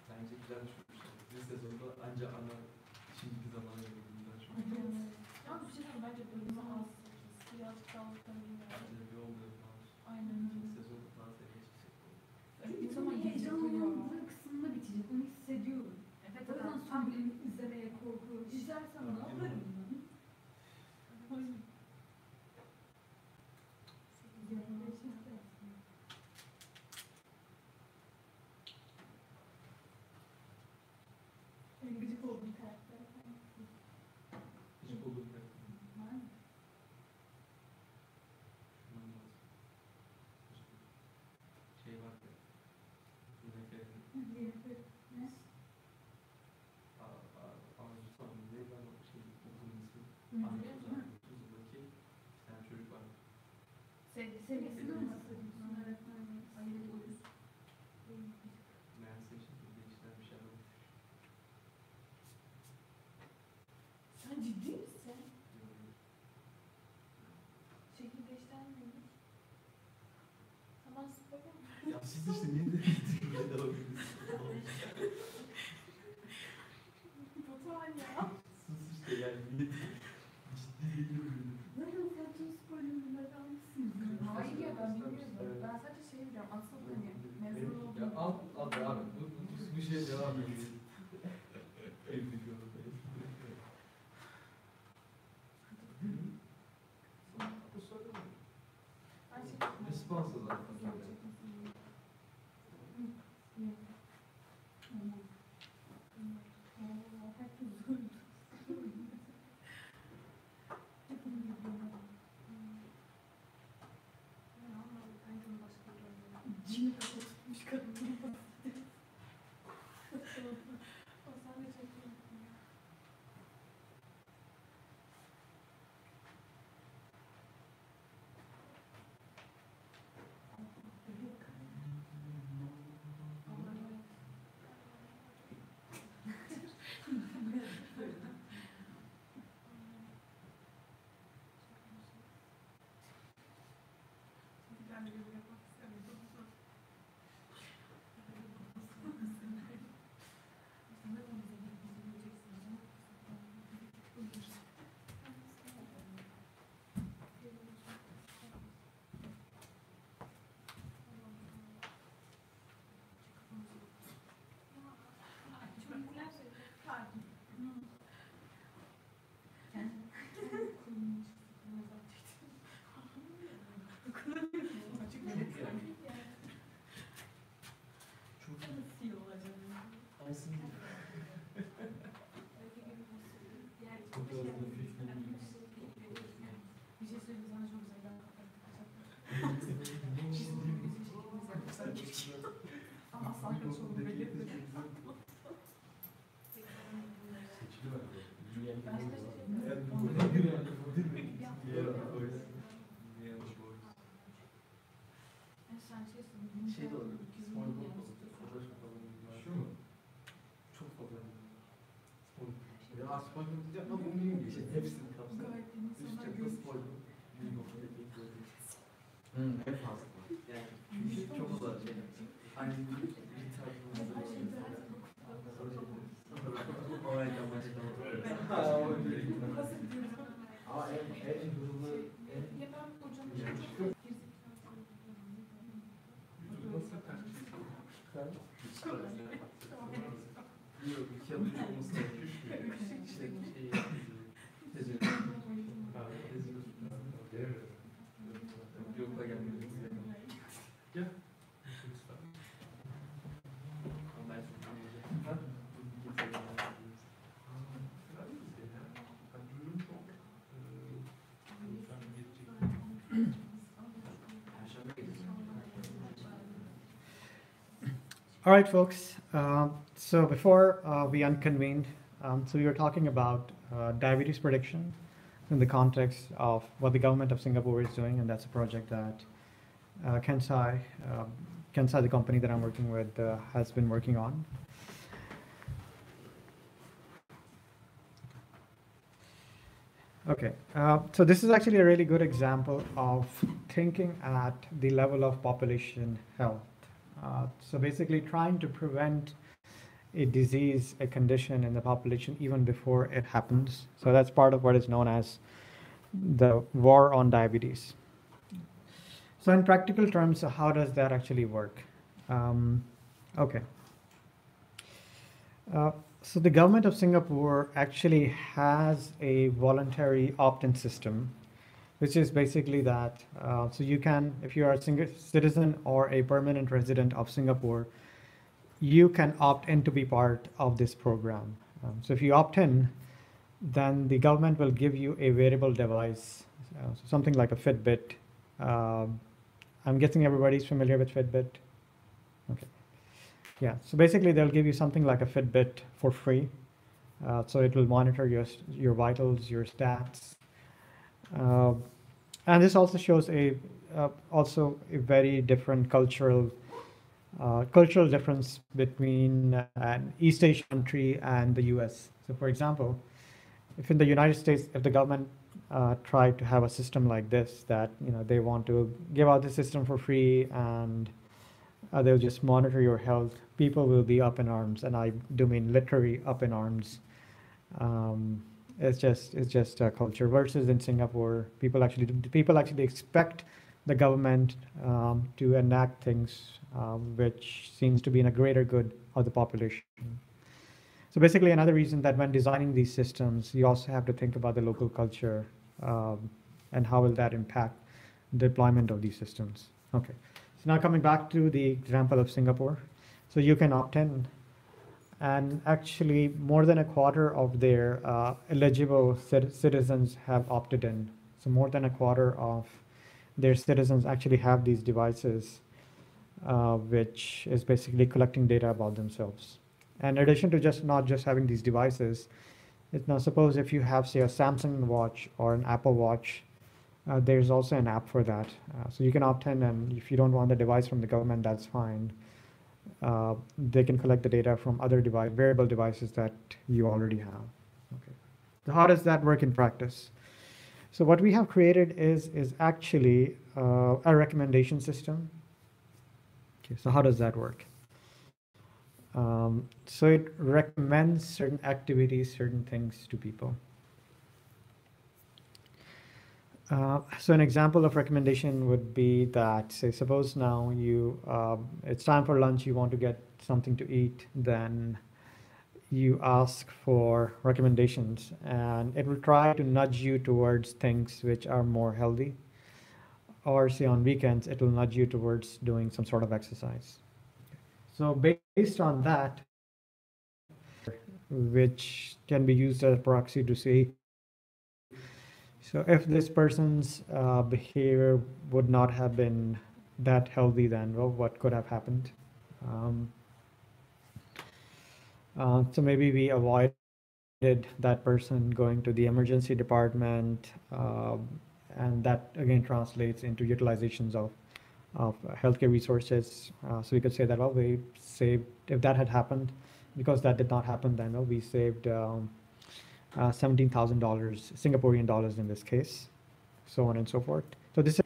bence güzel düşünmüşler. Bir sezonda anca ana şimdiki zamana göre bundan çok. Ama bir şey söyleyeyim, bence bölümü az. Birazcık daha alttan bilmiyorum. Bence bir olmuyor falan. Aynen İkinci öyle. sezonda daha sevmeye çıkacak. Bir zaman heyecanlandığı kısmında bitecek, onu hissediyorum. Evet, O yüzden son bölümü izlemeye korkuyorum. İzlersem ne yaparım ben? olduğun karakter hangisi? Gıcık olduğum karakter. Var mı? Şundan lazım. Şey var ya. Yemek yerim. Ne? Arzu sanırım. Ne ben o şey okulun ismi. Hatırlıyor musun? Tuzla'daki bir tane çocuk var. Sevgisini mi hatırlıyorsun? Öğretmenliği. Ay evet uyuz. Meğerse işte değişten bir şeyler olmuş. Sen ciddi misin? Çekirdeğişten neymiş? Tamam spoiler mi? Ya siz işte niye de bitirmeye devam ediyorsunuz? Batuhan ya. Sus işte yani niye ciddi değilim. Zaten sen tüm spoilerları almışsın. Hayır ya ben bilmiyorum. Ben sadece şey biliyorum. Asıl hani mezun Ya olduğum. al devam et. Bu şeye devam et. En büyük yolu Bu soru mu? Ben şey Responsa zaten. Cini kafa tutmuş kadını. O sen de çok iyi. Aysin. Fotoğrafını filmini Bir şey söyleyeyim sana çok güzel. Ama asla arkadaş olduğunu belirtmedim. Şey de olabilir. SpongeBob da olabilir. Fotoğraf falan. Şu mu? Çok fotoğraf. Ya SpongeBob diyeceğim ama bu miyim İşte geçti? hepsini kapsar. Üst çatı SpongeBob. Hep fazla. Yani çünkü çok uzak şey. Aynı bir tarafımızda var. O reklam başlamadı. Ama en hızlı Ya ben hocamın çok nasıl kaç Yok, iki adım olması gerekiyor. İşte şey tezi. Yok da gelmiyor. Gel. Ama ben çok anlayacağım. Perşembe gecesi. All right, folks. So before we unconvened, so we were talking about diabetes prediction in the context of what the government of Singapore is doing, and that's a project that Kensai, the company that I'm working with, has been working on. Okay, so this is actually a really good example of thinking at the level of population health. So basically trying to prevent a disease, a condition in the population even before it happens. So that's part of what is known as the war on diabetes. So in practical terms, how does that actually work? Okay. So the government of Singapore actually has a voluntary opt-in system, which is basically that, so you can, if you are a citizen or a permanent resident of Singapore, you can opt in to be part of this program. So if you opt in, then the government will give you a wearable device, something like a Fitbit. I'm guessing everybody's familiar with Fitbit. Okay. Yeah, so basically they'll give you something like a Fitbit for free. So it will monitor your vitals, your stats. And this also shows also a very different cultural difference between an East Asian country and the US. So for example, if in the United States, if the government tried to have a system like this, that they want to give out the system for free and they'll just monitor your health, people will be up in arms, and I do mean literally up in arms. It's just a culture. Versus in Singapore, people actually expect the government to enact things which seems to be in a greater good of the population. So basically, another reason that when designing these systems, you also have to think about the local culture and how will that impact the deployment of these systems. Okay, so now coming back to the example of Singapore. So you can opt in, and actually more than a quarter of their eligible citizens have opted in. So more than a quarter of their citizens actually have these devices, which is basically collecting data about themselves. And in addition to not just having these devices, now suppose if you have, say, a Samsung watch or an Apple Watch, there's also an app for that. So you can opt in, and if you don't want the device from the government, that's fine. They can collect the data from other wearable devices that you already have. Okay. So how does that work in practice? So what we have created is actually a recommendation system. Okay, so how does that work? So it recommends certain activities, certain things to people. So an example of recommendation would be that, say, suppose now it's time for lunch, you want to get something to eat, then you ask for recommendations, and it will try to nudge you towards things which are more healthy. Or say on weekends, it will nudge you towards doing some sort of exercise. So based on that, which can be used as a proxy to say, so if this person's behavior would not have been that healthy, then well, what could have happened? So maybe we avoided that person going to the emergency department, and that again translates into utilizations of healthcare resources. So we could say that, well, we saved, if that had happened, because that did not happen, then well, we saved $17,000 Singaporean dollars in this case, so on and so forth. So this is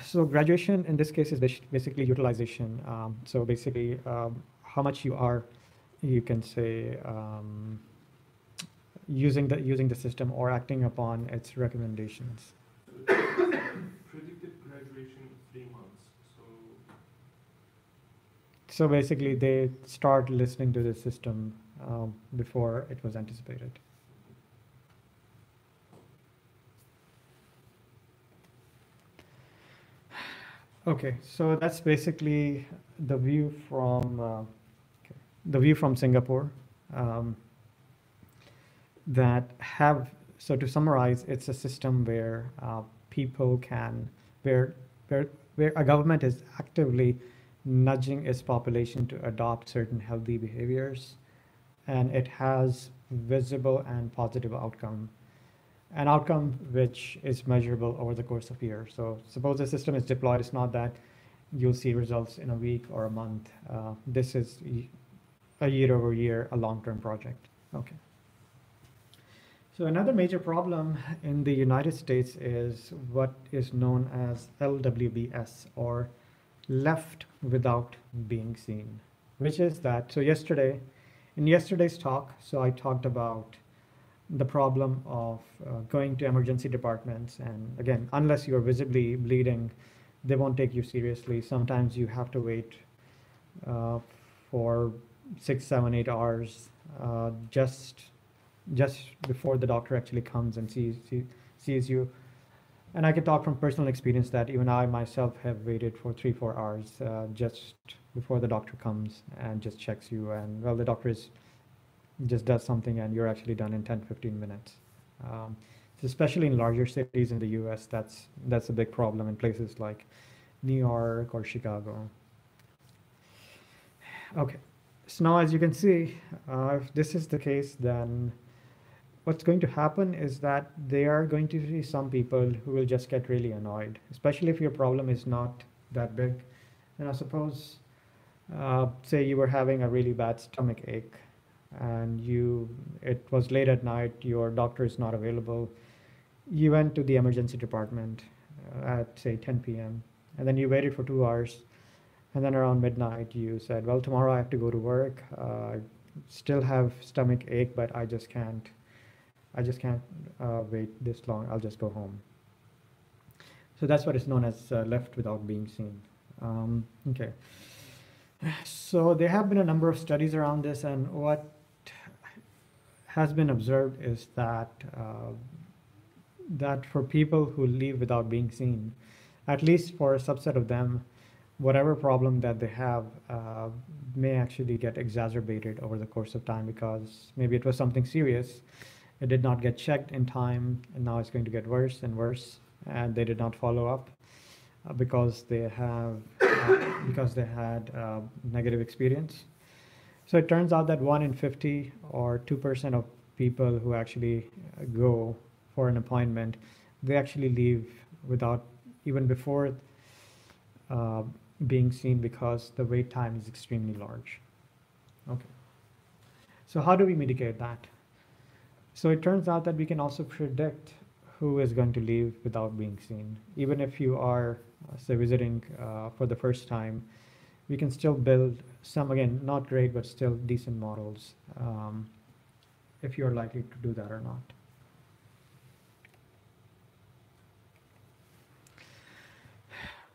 so graduation in this case is basically utilization. So basically how much you can say using the system or acting upon its recommendations. Predicted graduation 3 months. So basically they start listening to the system before it was anticipated. Okay, so that's basically the view from Singapore. So to summarize, it's a system where where a government is actively nudging its population to adopt certain healthy behaviors, and it has visible and positive outcome. An outcome which is measurable over the course of a year. So suppose the system is deployed, it's not that you'll see results in a week or a month. This is a year over year, a long-term project. Okay. So another major problem in the United States is what is known as LWBS, or left without being seen, which is that, so in yesterday's talk, so I talked about the problem of going to emergency departments, and again, unless you're visibly bleeding, they won't take you seriously. Sometimes you have to wait for 6, 7, 8 hours just before the doctor actually comes and sees you. And I can talk from personal experience that even I myself have waited for 3, 4 hours just before the doctor comes and just checks you. And well, the doctor is just does something and you're actually done in 10-15 minutes. Um, so especially in larger cities in the US, that's a big problem in places like New York or Chicago. Okay, so now as you can see, if this is the case, then what's going to happen is that there are going to be some people who will just get really annoyed, especially if your problem is not that big. And I suppose, say you were having a really bad stomach ache and it was late at night, your doctor is not available. You went to the emergency department at say 10 p.m. and then you waited for 2 hours. And then around midnight, you said, well, tomorrow I have to go to work. I still have stomach ache, but I just can't wait this long. I'll just go home. So that's what is known as left without being seen. Okay. So there have been a number of studies around this, and what has been observed is that that for people who leave without being seen, at least for a subset of them, whatever problem that they have may actually get exacerbated over the course of time because maybe it was something serious. It did not get checked in time, and now it's going to get worse and worse. And they did not follow up because they had negative experience. So it turns out that 1 in 50 or 2% of people who actually go for an appointment, they actually leave without even before being seen because the wait time is extremely large. Okay. So how do we mitigate that? So it turns out that we can also predict who is going to leave without being seen. Even if you are, say, visiting for the first time, we can still build some, again, not great, but still decent models if you're likely to do that or not.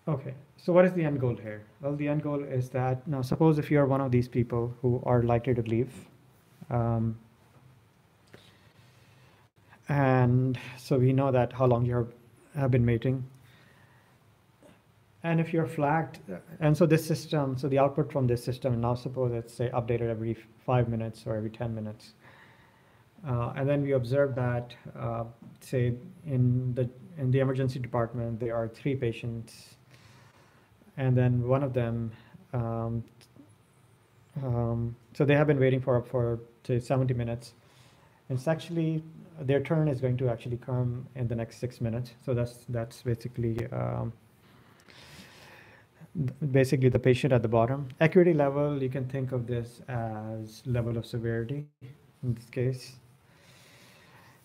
Okay, so what is the end goal here? Well, the end goal is that, now suppose if you're one of these people who are likely to leave, and so we know that how long you have been waiting. And if you're flagged, and so this system, so the output from this system, now suppose it's say updated every 5 minutes or every 10 minutes. And then we observe that, say in the emergency department, there are 3 patients, and then one of them, so they have been waiting for say 70 minutes. It's actually, their turn is going to actually come in the next 6 minutes. So that's basically the patient at the bottom. Acuity level, you can think of this as level of severity in this case.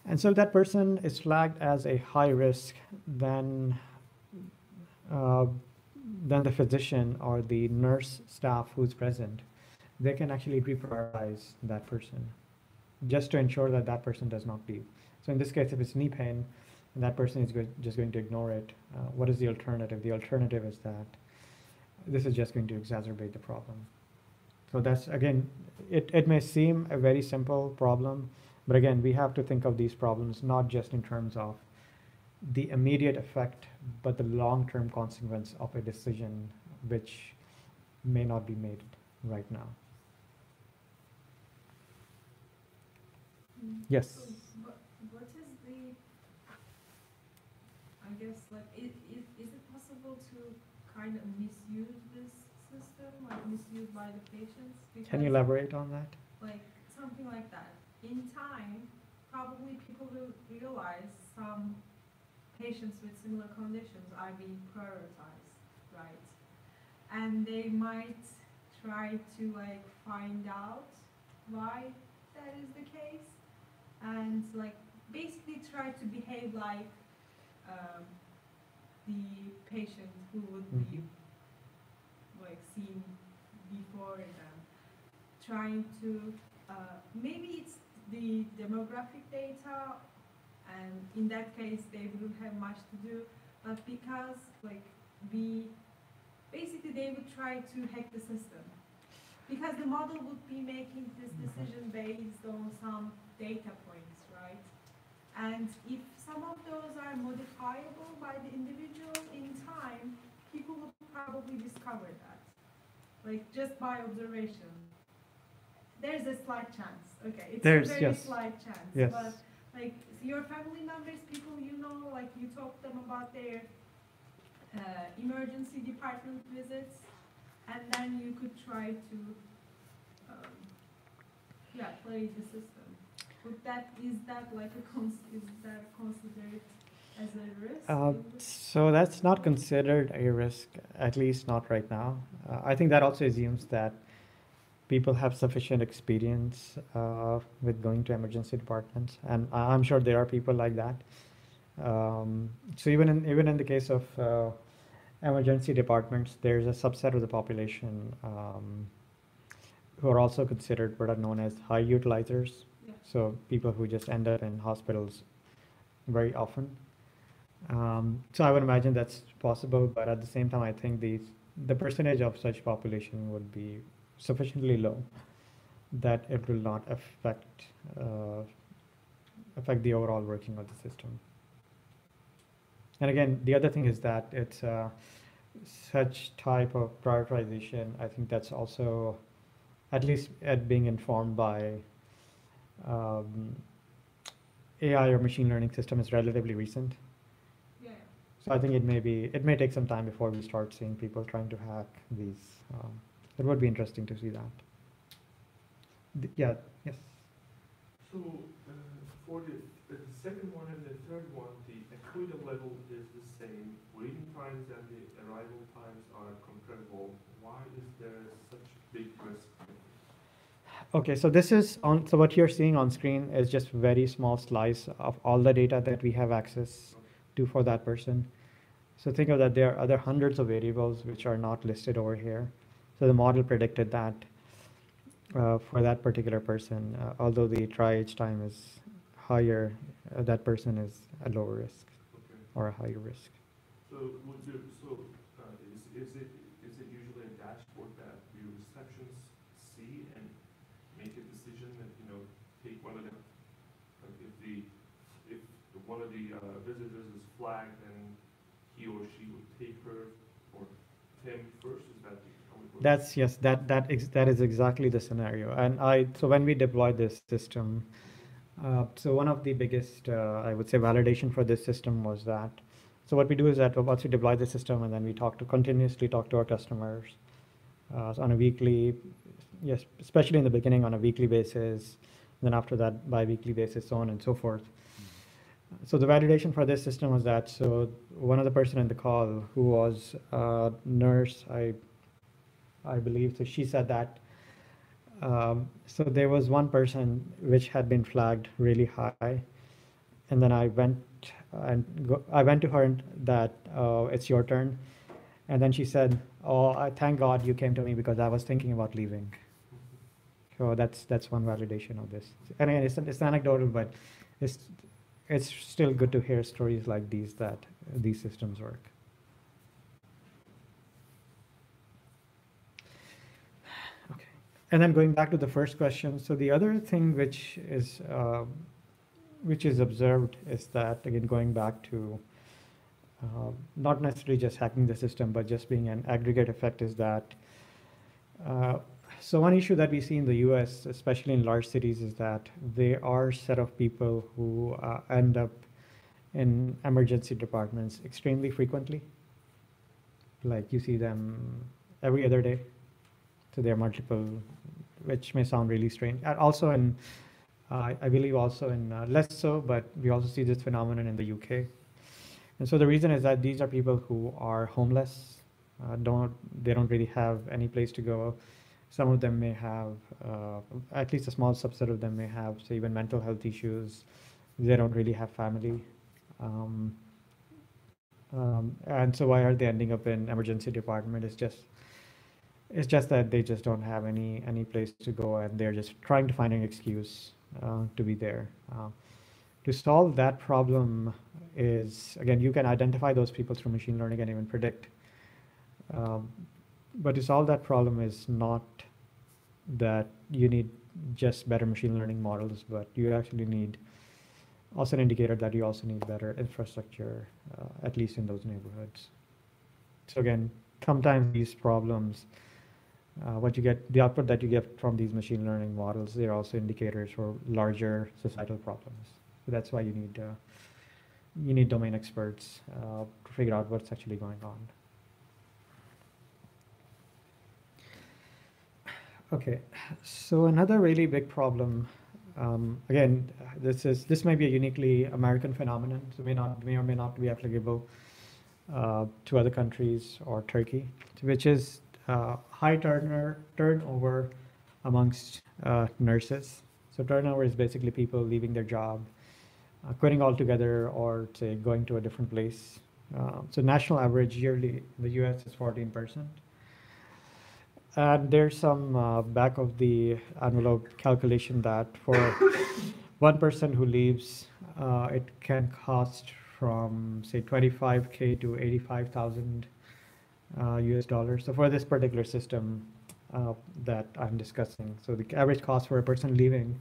And so if that person is flagged as a high risk, then the physician or the nurse staff who's present, they can actually reprioritize that person just to ensure that that person does not leave. So in this case, if it's knee pain, and that person is just going to ignore it, what is the alternative? The alternative is that this is just going to exacerbate the problem. So that's, again, it may seem a very simple problem, but again, we have to think of these problems not just in terms of the immediate effect, but the long-term consequence of a decision which may not be made right now. Yes. So what is the, I guess, like, is it possible to kind of misuse this system, like misused by the patients? Because, Can you elaborate on that? like, something like that. In time, probably people will realize some patients with similar conditions are being prioritized, right? And they might try to, like, find out why that is the case, and, like, basically try to behave like the patient who would be, like, seen before them. Trying to, maybe it's the demographic data, and in that case they wouldn't have much to do, but because, like, basically they would try to hack the system. Because the model would be making this decision based on some data points, right? And if some of those are modifiable by the individual in time, people would probably discover that, like, just by observation. there's a slight chance. Okay, it's There's- a very yes. slight chance. Yes. But like your family members, people you know, like you talk to them about their emergency department visits, and then you could try to, play the system. Is that like is that considered as a risk? So that's not considered a risk, at least not right now. I think that also assumes that people have sufficient experience with going to emergency departments, and I'm sure there are people like that. So even in the case of emergency departments, there's a subset of the population who are also considered what are known as high utilizers. Yeah. So people who just end up in hospitals very often. So I would imagine that's possible, but at the same time, I think the percentage of such population would be sufficiently low that it will not affect the overall working of the system. And again, the other thing is that it's such type of prioritization. I think that's also at least being informed by AI or machine learning system is relatively recent. Yeah. So I think it may take some time before we start seeing people trying to hack these. It would be interesting to see that. Yes. So for the second one and the third one, the acuity level is the same. Waiting times and the arrival times are comparable. Why is there such big risk? Okay, so this is on. So what you're seeing on screen is just very small slice of all the data that we have access to for that person. So think of that there are other hundreds of variables which are not listed over here. So the model predicted that for that particular person, although the try-age time is higher, that person is a lower risk Okay. or a higher risk. So is it usually a dashboard that the receptions see and make a decision that take one of them? Like if one of the visitors is flagged, then he or she would take her or him first. Is that how it works? That's yes, that is exactly the scenario. And so when we deployed this system, so one of the biggest, I would say, validation for this system was that. So what we do is that once we deploy the system, and then we continuously talk to our customers on a weekly, yes, especially in the beginning on a weekly basis, then after that bi-weekly basis, so on and so forth. So the validation for this system was that, so one of the person in the call who was a nurse, I believe, so she said that, so there was one person which had been flagged really high, and then I went to her and that it's your turn, and then she said, "Oh, I thank God you came to me because I was thinking about leaving." So that's one validation of this. And again, it's anecdotal, but it's still good to hear stories like these that these systems work. Okay, and then going back to the first question, so the other thing which is observed is that, again, going back to not necessarily just hacking the system, but just being an aggregate effect, is that so one issue that we see in the US, especially in large cities, is that there are a set of people who end up in emergency departments extremely frequently. Like you see them every other day. So there are multiple, which may sound really strange. And also I believe also in less so, but we also see this phenomenon in the UK. And so the reason is that these are people who are homeless, they don't really have any place to go. Some of them may have, at least a small subset of them may have, say, even mental health issues. They don't really have family. And so why are they ending up in emergency department? It's just that they just don't have any place to go, and they're just trying to find an excuse to be there. To solve that problem is, again, you can identify those people through machine learning and even predict. But to solve that problem is not that you need just better machine learning models, but you actually need also an indicator that you also need better infrastructure, at least in those neighborhoods. So again, sometimes these problems what you get, the output that you get from these machine learning models, they're also indicators for larger societal problems. So that's why you need domain experts to figure out what's actually going on. Okay, so another really big problem, again, this may be a uniquely American phenomenon, so may or may not be applicable to other countries or Turkey, which is high turnover amongst nurses. So turnover is basically people leaving their job, quitting altogether, or say going to a different place. So national average yearly in the US is 14%. And there's some back of the envelope calculation that for one person who leaves, it can cost from say 25K to 85,000 US dollars. So for this particular system that I'm discussing, so the average cost for a person leaving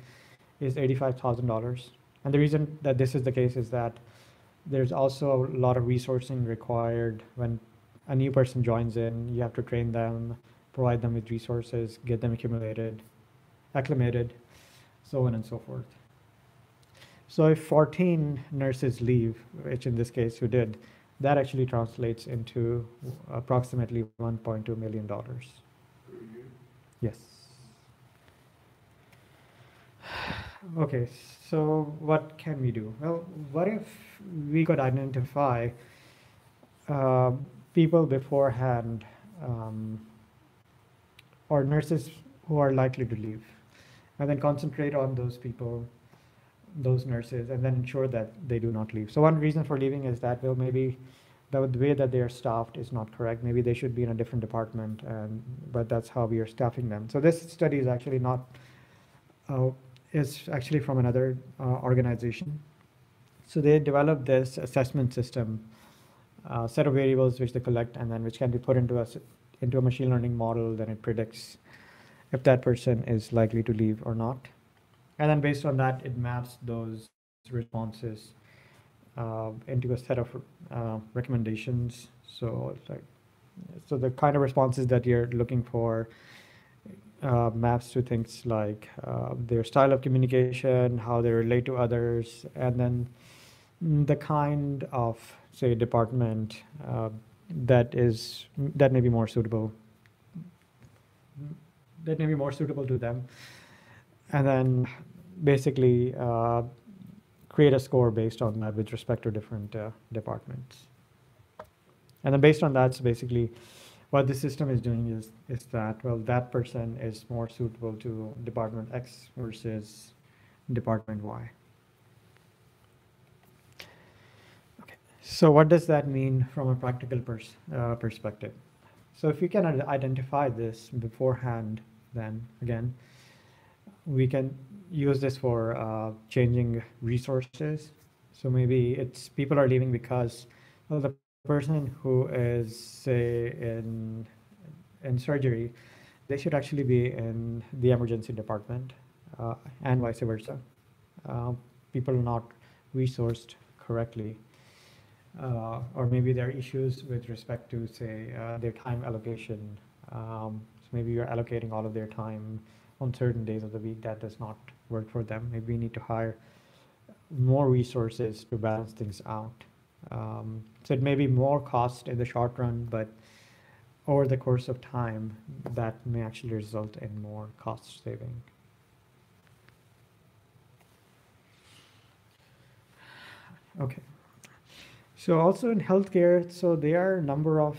is $85,000. And the reason that this is the case is that there's also a lot of resourcing required when a new person joins in. You have to train them, provide them with resources, get them acclimated, so on and so forth. So if 14 nurses leave, which in this case who did, that actually translates into approximately $1.2 million. Yes. Okay, so what can we do? Well, what if we could identify people beforehand, or nurses who are likely to leave, and then concentrate on those people, those nurses, and then ensure that they do not leave. So one reason for leaving is that, well, maybe the way that they are staffed is not correct. Maybe they should be in a different department, but that's how we are staffing them. So this study is actually not, is actually from another organization. So they developed this assessment system, set of variables which they collect, and then which can be put into a machine learning model. Then it predicts if that person is likely to leave or not. And then based on that, it maps those responses into a set of recommendations. So it's like, so the kind of responses that you're looking for maps to things like their style of communication, how they relate to others, and then the kind of, say, department that may be more suitable to them, and then basically create a score based on that with respect to different departments. And then based on that, so basically what the system is doing is that, well, that person is more suitable to department X versus department Y. Okay, so what does that mean from a practical perspective? So if we can identify this beforehand, then again, we can use this for changing resources. So maybe it's people are leaving because, well, the person who is, say, in surgery, they should actually be in the emergency department, and vice versa. People are not resourced correctly, or maybe there are issues with respect to, say, their time allocation. So maybe you're allocating all of their time on certain days of the week. That does not work for them. Maybe we need to hire more resources to balance things out. So it may be more cost in the short run, but over the course of time, that may actually result in more cost saving. Okay. So also in healthcare, so there are a number of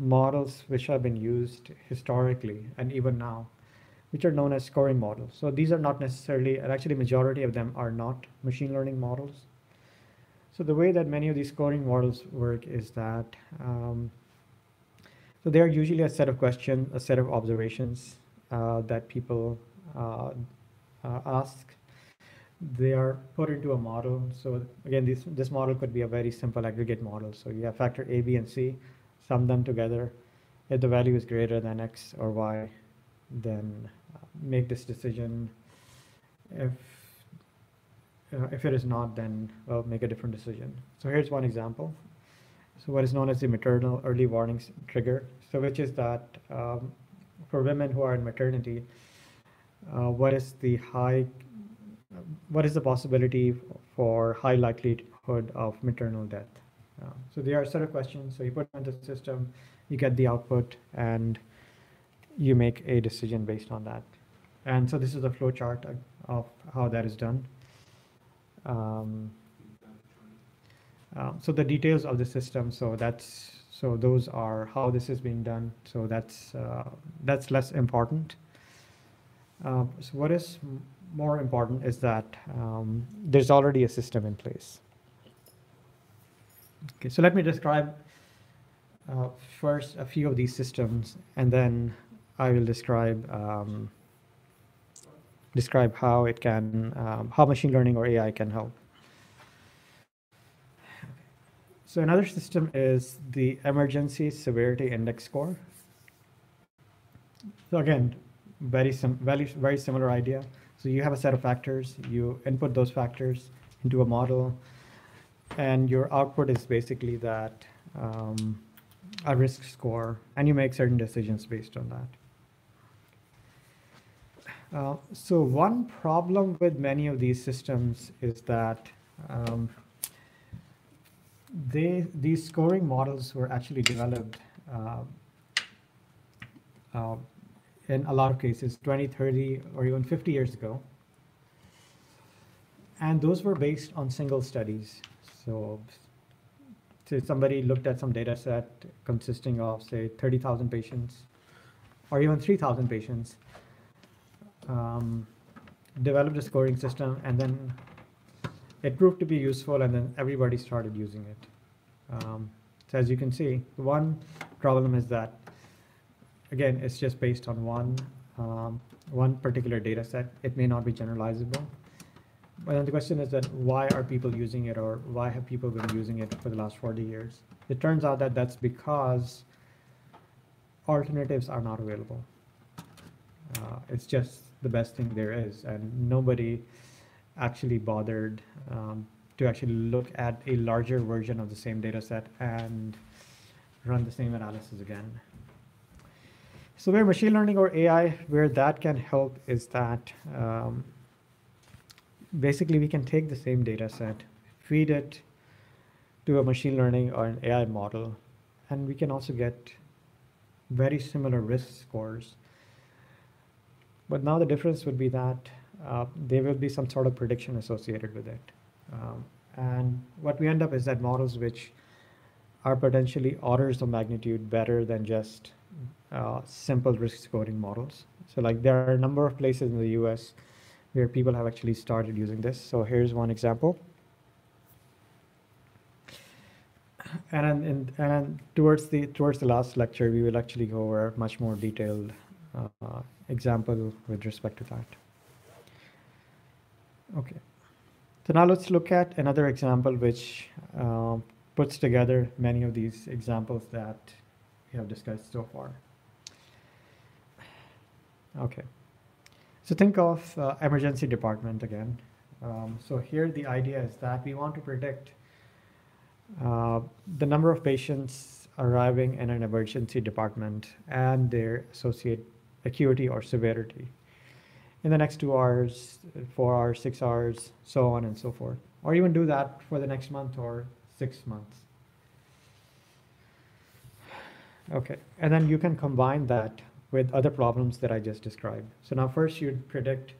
models which have been used historically and even now, which are known as scoring models. So these are not necessarily, and actually majority of them are not machine learning models. So the way that many of these scoring models work is that, so they are usually a set of questions, a set of observations that people ask. They are put into a model. So again, this model could be a very simple aggregate model. So you have factor A, B, and C, sum them together. If the value is greater than X or Y, then make this decision. If it is not, then, well, make a different decision. So here's one example. So what is known as the maternal early warning trigger. So which is that for women who are in maternity, what is the possibility for high likelihood of maternal death? So there are a set of questions. So you put into the system, you get the output, and you make a decision based on that. And so this is a flow chart of how that is done. So the details of the system. So those are how this is being done. So that's less important. So what is more important is that there's already a system in place. Okay, so let me describe first a few of these systems, and then I will describe how it can, how machine learning or AI can help. So another system is the Emergency Severity Index score. So again, very similar idea. So you have a set of factors, you input those factors into a model, and your output is basically that a risk score, and you make certain decisions based on that. So one problem with many of these systems is that these scoring models were actually developed in a lot of cases 20, 30, or even 50 years ago. And those were based on single studies. So somebody looked at some data set consisting of, say, 30,000 patients, or even 3,000 patients, developed a scoring system, and then it proved to be useful, and then everybody started using it. So as you can see, one problem is that, again, it's just based on one particular data set. It may not be generalizable. But then the question is that why are people using it, or why have people been using it for the last 40 years? It turns out that that's because alternatives are not available. It's just the best thing there is, and nobody actually bothered to actually look at a larger version of the same data set and run the same analysis again. So where machine learning or AI, where that can help is that basically we can take the same data set, feed it to a machine learning or an AI model, and we can also get very similar risk scores. But now the difference would be that there will be some sort of prediction associated with it. And what we end up is that models which are potentially orders of magnitude better than just simple risk scoring models. So like there are a number of places in the US where people have actually started using this. So here's one example. And towards the last lecture, we will actually go over a much more detailed example with respect to that. Okay. So now let's look at another example which puts together many of these examples that we have discussed so far. Okay. So think of emergency department again. So here the idea is that we want to predict the number of patients arriving in an emergency department and their associated acuity or severity in the next 2 hours, 4 hours, 6 hours, so on and so forth. Or even do that for the next month or 6 months. Okay, and then you can combine that with other problems that I just described. So now first you'd predict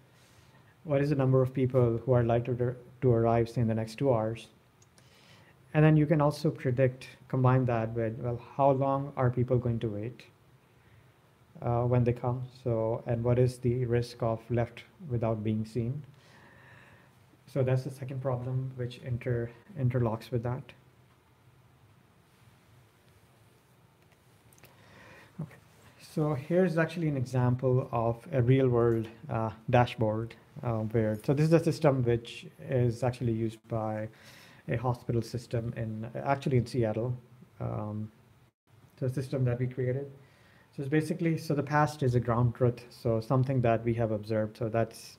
what is the number of people who are likely to arrive, say, in the next 2 hours. And then you can also combine that with, well, how long are people going to wait when they come? So, and what is the risk of left without being seen? So that's the second problem which interlocks with that. Okay. So here's actually an example of a real-world dashboard so this is a system which is actually used by a hospital system in Seattle. It's a system that we created. So it's basically, so the past is a ground truth, so something that we have observed, so that's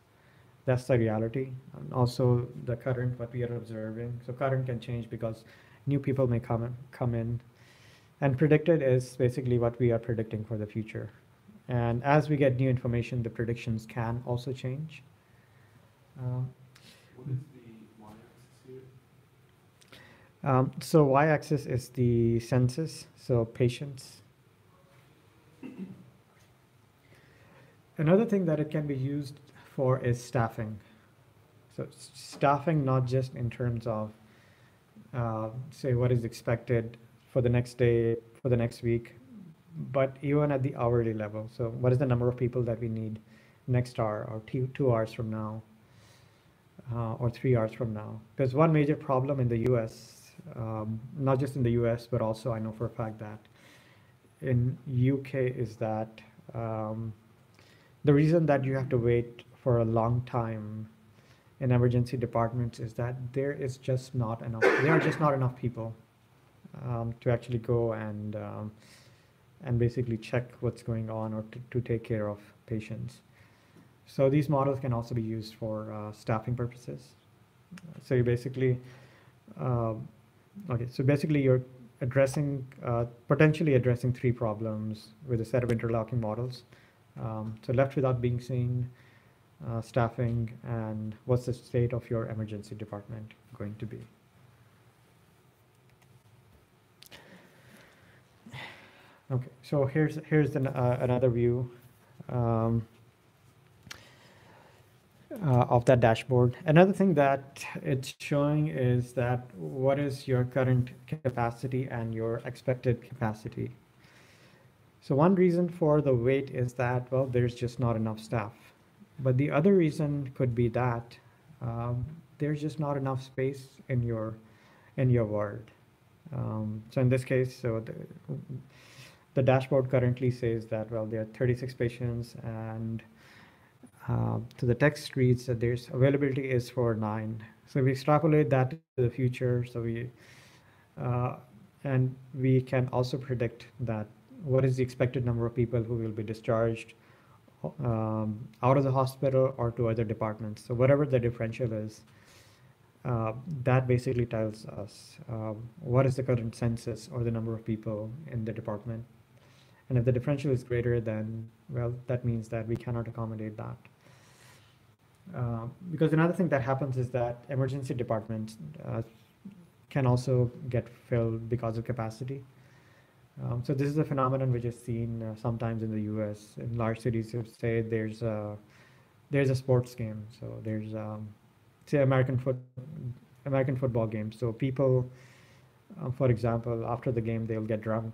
the reality. And also the current, what we are observing. So current can change because new people may come in. And predicted is basically what we are predicting for the future. And as we get new information, the predictions can also change. What is the y-axis here? So y-axis is the census, so patients. Another thing that it can be used for is staffing. So staffing not just in terms of, say, what is expected for the next day, for the next week, but even at the hourly level. So what is the number of people that we need next hour or 2 hours from now, or 3 hours from now? Because one major problem in the US, not just in the US, but also I know for a fact that in UK is that the reason that you have to wait for a long time in emergency departments is that there are just not enough people to actually go and basically check what's going on or to take care of patients. So these models can also be used for staffing purposes. So you basically, you're potentially addressing three problems with a set of interlocking models. So left without being seen, staffing, and what's the state of your emergency department going to be? Okay, so here's another view of that dashboard. Another thing that it's showing is that what is your current capacity and your expected capacity. So one reason for the wait is that, well, there's just not enough staff. But the other reason could be that there's just not enough space in your ward. So in this case, the dashboard currently says that, well, there are 36 patients, and so the text reads that there's availability is for 9. So we extrapolate that to the future. So and we can also predict that what is the expected number of people who will be discharged out of the hospital or to other departments. So whatever the differential is, that basically tells us what is the current census or the number of people in the department. And if the differential is greater, then, well, that means that we cannot accommodate that. Because another thing that happens is that emergency departments can also get filled because of capacity. So this is a phenomenon which is seen sometimes in the U.S. in large cities. You say there's a sports game, so there's say American football game. So people, for example, after the game they'll get drunk,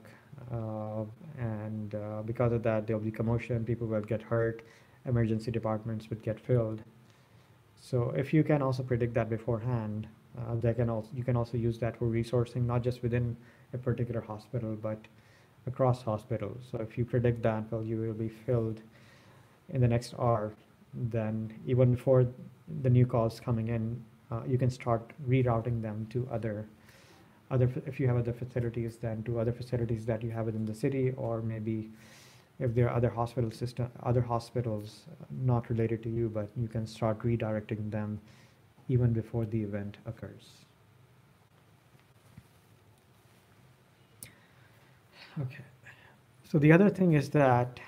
and because of that there'll be commotion. People will get hurt. Emergency departments would get filled. So if you can also predict that beforehand, you can also use that for resourcing, not just within a particular hospital, but across hospitals. So if you predict that, well, you will be filled in the next hour, then even before the new calls coming in, you can start rerouting them to if you have other facilities, then to other facilities that you have within the city, or maybe if there are other hospitals not related to you, but you can start redirecting them even before the event occurs. Okay. So the other thing is that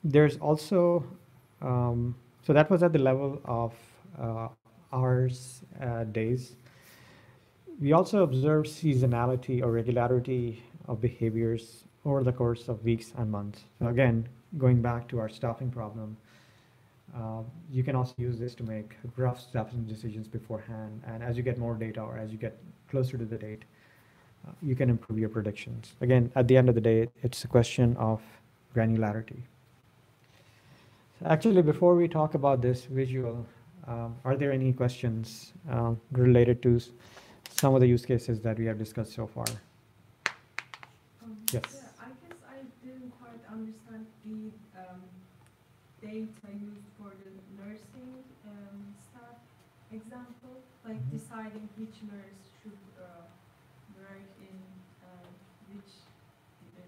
there's also, so that was at the level of hours, days. We also observe seasonality or regularity of behaviors over the course of weeks and months. So again, going back to our staffing problem, you can also use this to make rough staffing decisions beforehand. And as you get more data, or as you get closer to the date, you can improve your predictions. Again, at the end of the day, it's a question of granularity. Actually, before we talk about this visual, are there any questions related to some of the use cases that we have discussed so far? Yes. Yeah, I guess I didn't quite understand the data used for the nursing staff example, like deciding which nurse should work in which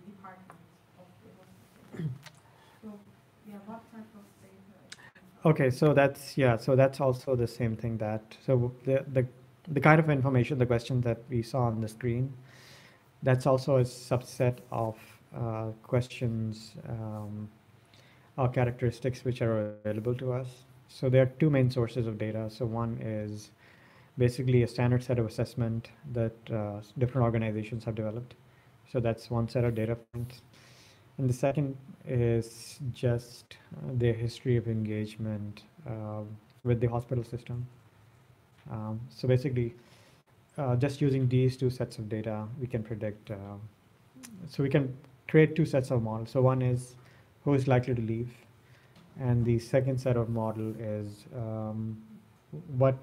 department of the hospital. So, yeah, what type of data? Okay, so that's also the same thing so the kind of information, the question that we saw on the screen, that's also a subset of questions or characteristics which are available to us. So there are two main sources of data. So one is basically a standard set of assessment that different organizations have developed. So that's one set of data points. And the second is just their history of engagement with the hospital system. So basically, just using these two sets of data, we can predict, so we can create two sets of models. So one is who is likely to leave, and the second set of model is what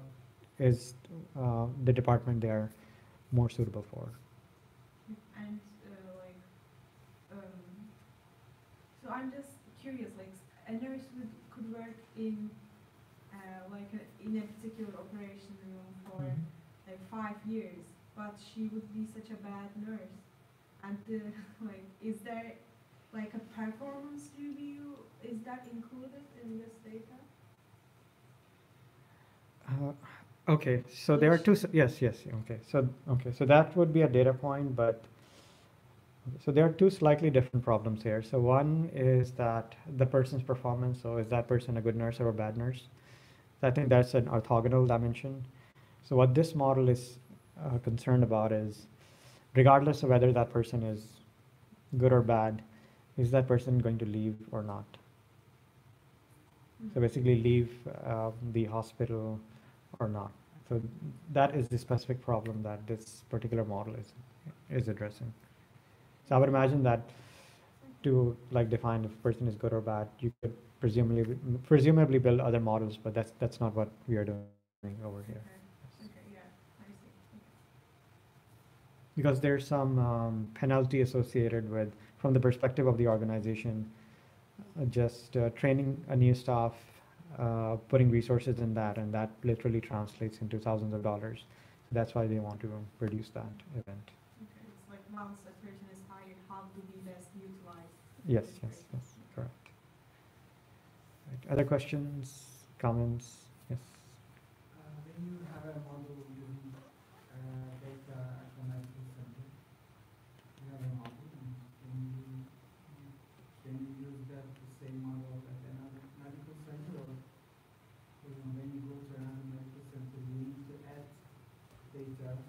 is the department they are more suitable for. And so I'm just curious, like a nurse could work in in a particular operation room for like 5 years, but she would be such a bad nurse. And is there like a performance review? Is that included in this data? Okay, so there are two. Yes, yes. Okay, so that would be a data point, but so there are two slightly different problems here. So one is that the person's performance. So is that person a good nurse or a bad nurse? So I think that's an orthogonal dimension. So what this model is concerned about is, regardless of whether that person is good or bad, is that person going to leave or not? So basically leave the hospital or not. So that is the specific problem that this particular model is addressing. So I would imagine that to define if a person is good or bad, you could presumably build other models, but that's not what we are doing over here. Okay, yeah, I see. Okay. Because there's some penalty associated with, from the perspective of the organization, just training a new staff, putting resources in that, and that literally translates into thousands of dollars. So that's why they want to reduce that event. Okay, it's like once a person is hired, how do we best utilize? Yes, yes, yes, correct. Right. Other questions, comments? Yes. When you have a model using data at the medical center, you have a model, and can you use that the same model at another medical center, or when you go to another medical center, you need to add data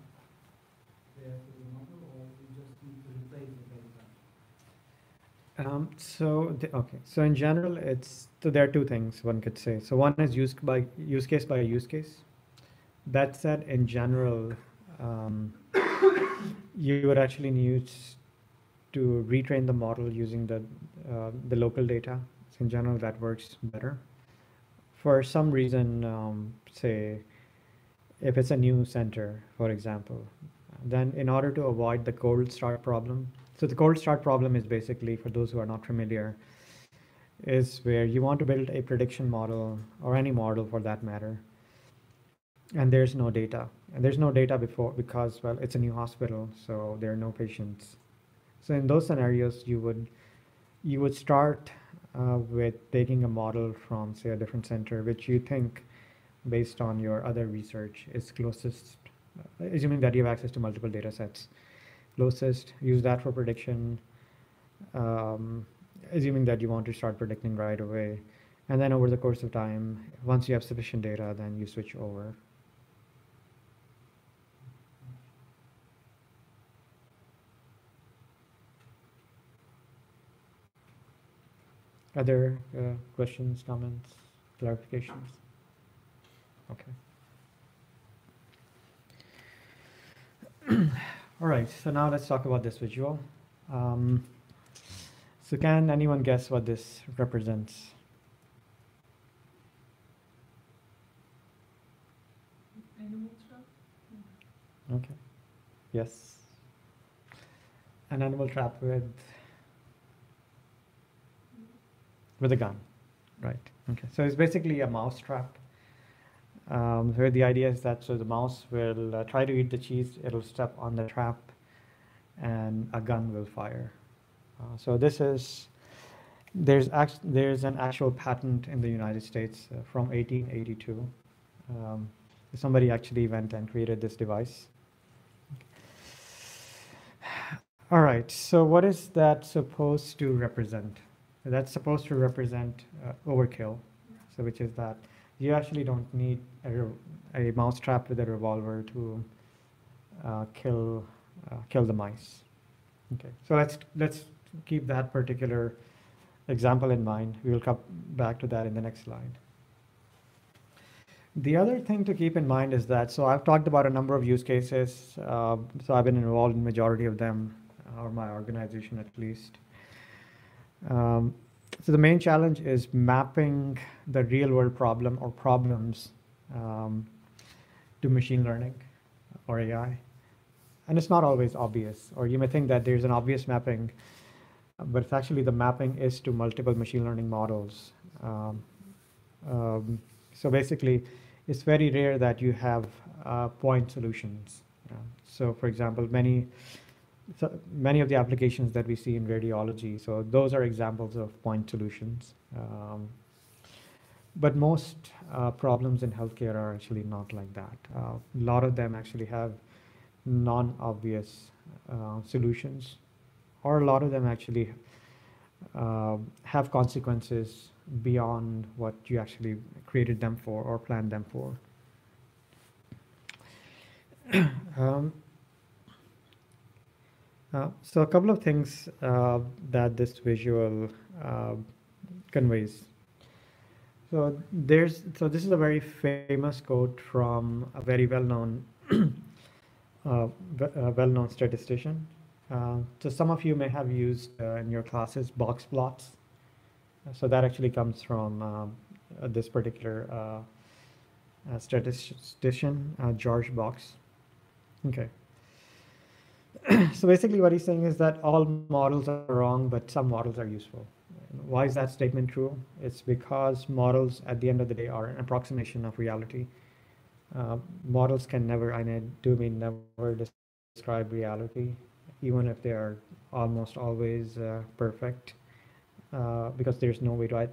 there to the model, or you just need to replace the data? So in general, so there are two things one could say. So one is use case by use case. That said, in general, you would actually need to retrain the model using the local data. So in general, that works better. For some reason, say, if it's a new center, for example, then in order to avoid the cold start problem, so the cold start problem is basically, for those who are not familiar, is where you want to build a prediction model, or any model for that matter, and there's no data. And there's no data because, well, it's a new hospital, so there are no patients. So in those scenarios, you would start with taking a model from, say, a different center, which you think, based on your other research, is closest, assuming that you have access to multiple data sets, closest, use that for prediction, assuming that you want to start predicting right away. And then over the course of time, once you have sufficient data, then you switch over. Other questions, comments, clarifications? Okay. All right, so now let's talk about this visual. So can anyone guess what this represents? Animal trap? Okay. Yes. An animal trap with a gun, right? Okay. So it's basically a mouse trap. Where the idea is that the mouse will try to eat the cheese, it'll step on the trap, and a gun will fire. So there's an actual patent in the United States from 1882. Somebody actually went and created this device. All right, so what is that supposed to represent? That's supposed to represent overkill. So which is that you actually don't need a mousetrap with a revolver to kill the mice. Okay, so let's keep that particular example in mind. We will come back to that in the next slide. The other thing to keep in mind is that, so I've talked about a number of use cases. So I've been involved in majority of them, or my organization at least. So the main challenge is mapping the real world problem or problems to machine learning or AI. And it's not always obvious, or you may think that there's an obvious mapping, but it's actually the mapping is to multiple machine learning models. So basically, it's very rare that you have point solutions. So for example, many of the applications that we see in radiology, so those are examples of point solutions. But most problems in healthcare are actually not like that. A lot of them actually have non-obvious solutions, or a lot of them actually have consequences beyond what you actually created them for or planned them for. So a couple of things that this visual conveys. So this is a very famous quote from a very well-known statistician. So some of you may have used in your classes box plots. So that actually comes from this particular statistician, George Box. Okay. So basically what he's saying is that all models are wrong, but some models are useful. Why is that statement true? It's because models at the end of the day are an approximation of reality. Models can never, never describe reality, even if they are almost always perfect, because there's no way to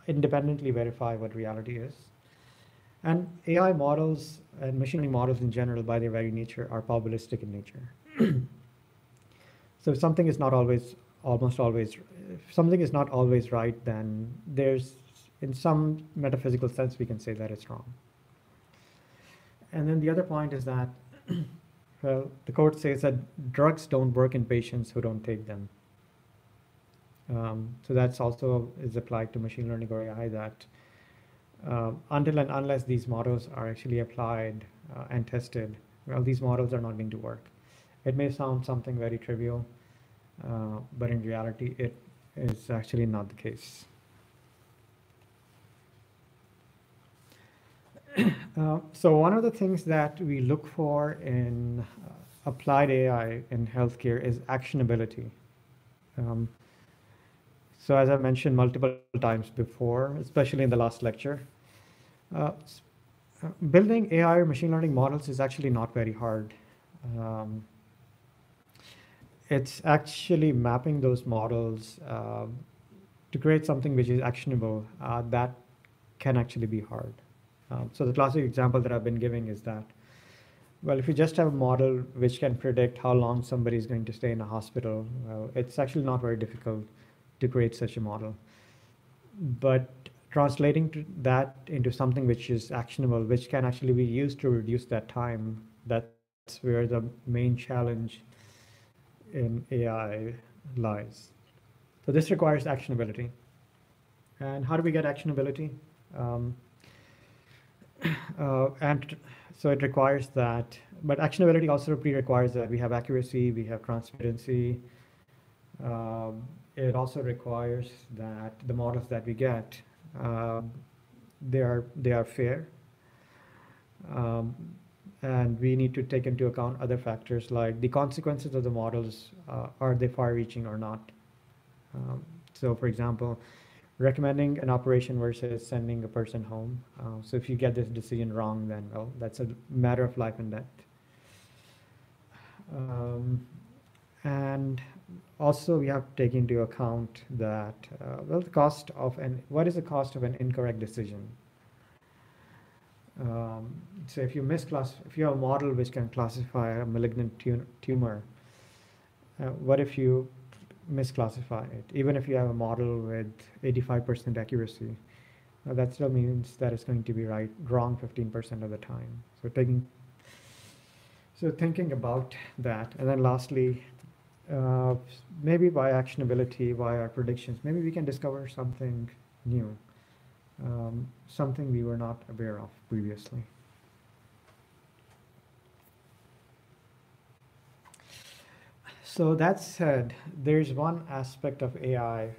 independently verify what reality is. And AI models and machine learning models in general, by their very nature, are probabilistic in nature. So if something is not always, if something is not always right, then there's, in some metaphysical sense, we can say that it's wrong. And then the other point is that, well, the quote says that drugs don't work in patients who don't take them. So that's also is applied to machine learning or AI, that until and unless these models are actually applied and tested, well, these models are not going to work. It may sound something very trivial, but in reality, it is actually not the case. So one of the things that we look for in applied AI in healthcare is actionability. So as I mentioned multiple times before, especially in the last lecture, building AI or machine learning models is actually not very hard. It's actually mapping those models to create something which is actionable. That can actually be hard. So the classic example that I've been giving is that, well, if you just have a model which can predict how long somebody is going to stay in a hospital, well, it's actually not very difficult to create such a model. But translating that into something which is actionable, which can actually be used to reduce that time, that's where the main challenge in AI lies. So this requires actionability. And how do we get actionability? And so it requires that, but actionability also requires that we have accuracy, we have transparency. It also requires that the models that we get, they are fair. And we need to take into account other factors like the consequences of the models, are they far-reaching or not? So for example, recommending an operation versus sending a person home. So if you get this decision wrong, then, well, that's a matter of life and death. And also we have to take into account that, well, the cost of what is the cost of an incorrect decision? So if you have a model which can classify a malignant tumor, what if you misclassify it? Even if you have a model with 85% accuracy, that still means that it's going to be wrong 15% of the time. So thinking about that, and then lastly, maybe by actionability, by our predictions, maybe we can discover something new, something we were not aware of previously. So that said, there's one aspect of AI,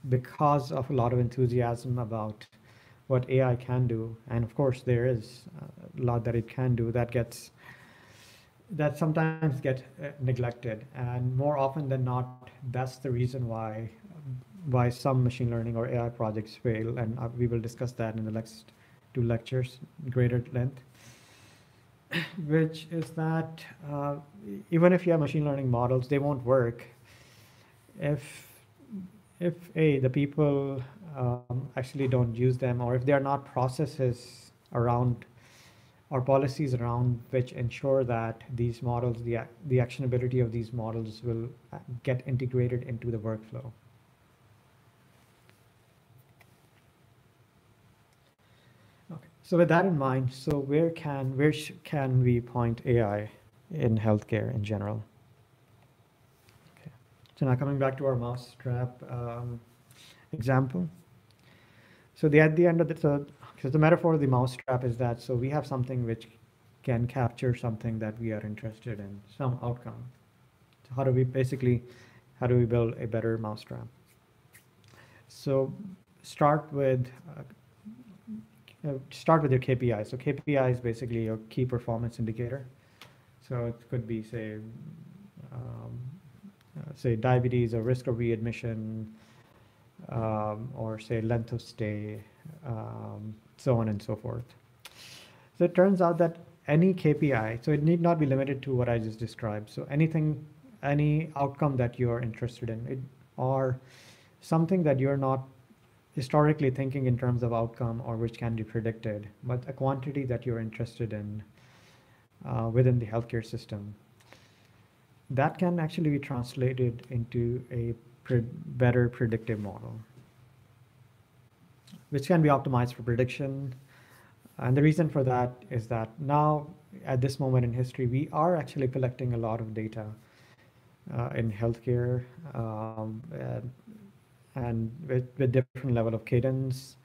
because of a lot of enthusiasm about what AI can do, and of course there is a lot that it can do that sometimes get neglected, and more often than not, that's the reason why some machine learning or AI projects fail, and we will discuss that in the next 2 lectures, greater length. Which is that even if you have machine learning models, they won't work if the people actually don't use them, or if there are not processes around or policies around which ensure that these models, the actionability of these models will get integrated into the workflow. Okay. So with that in mind, so where can we point AI in healthcare in general? Okay. So now coming back to our mousetrap example. So at the end of because the metaphor of the mousetrap is that, so we have something which can capture something that we are interested in, some outcome. So how do we build a better mousetrap? So start with your KPI. So KPI is basically your key performance indicator. So it could be, say diabetes or risk of readmission, or say length of stay, so on and so forth. So it turns out that any KPI, so it need not be limited to what I just described. So any outcome that you're interested in, or something that you're not historically thinking in terms of outcome or which can be predicted, but a quantity that you're interested in within the healthcare system, that can actually be translated into a better predictive model, which can be optimized for prediction. And the reason for that is that now, at this moment in history, we are actually collecting a lot of data in healthcare, and with different level of cadence.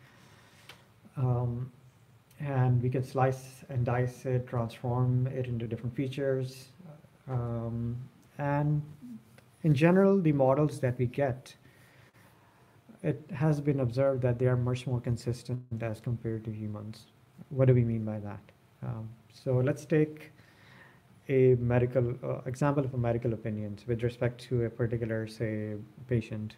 And we can slice and dice it, transform it into different features. And in general, the models that we get, it has been observed that they are much more consistent as compared to humans. What do we mean by that? So let's take a medical example of a medical opinions with respect to a particular, say, patient.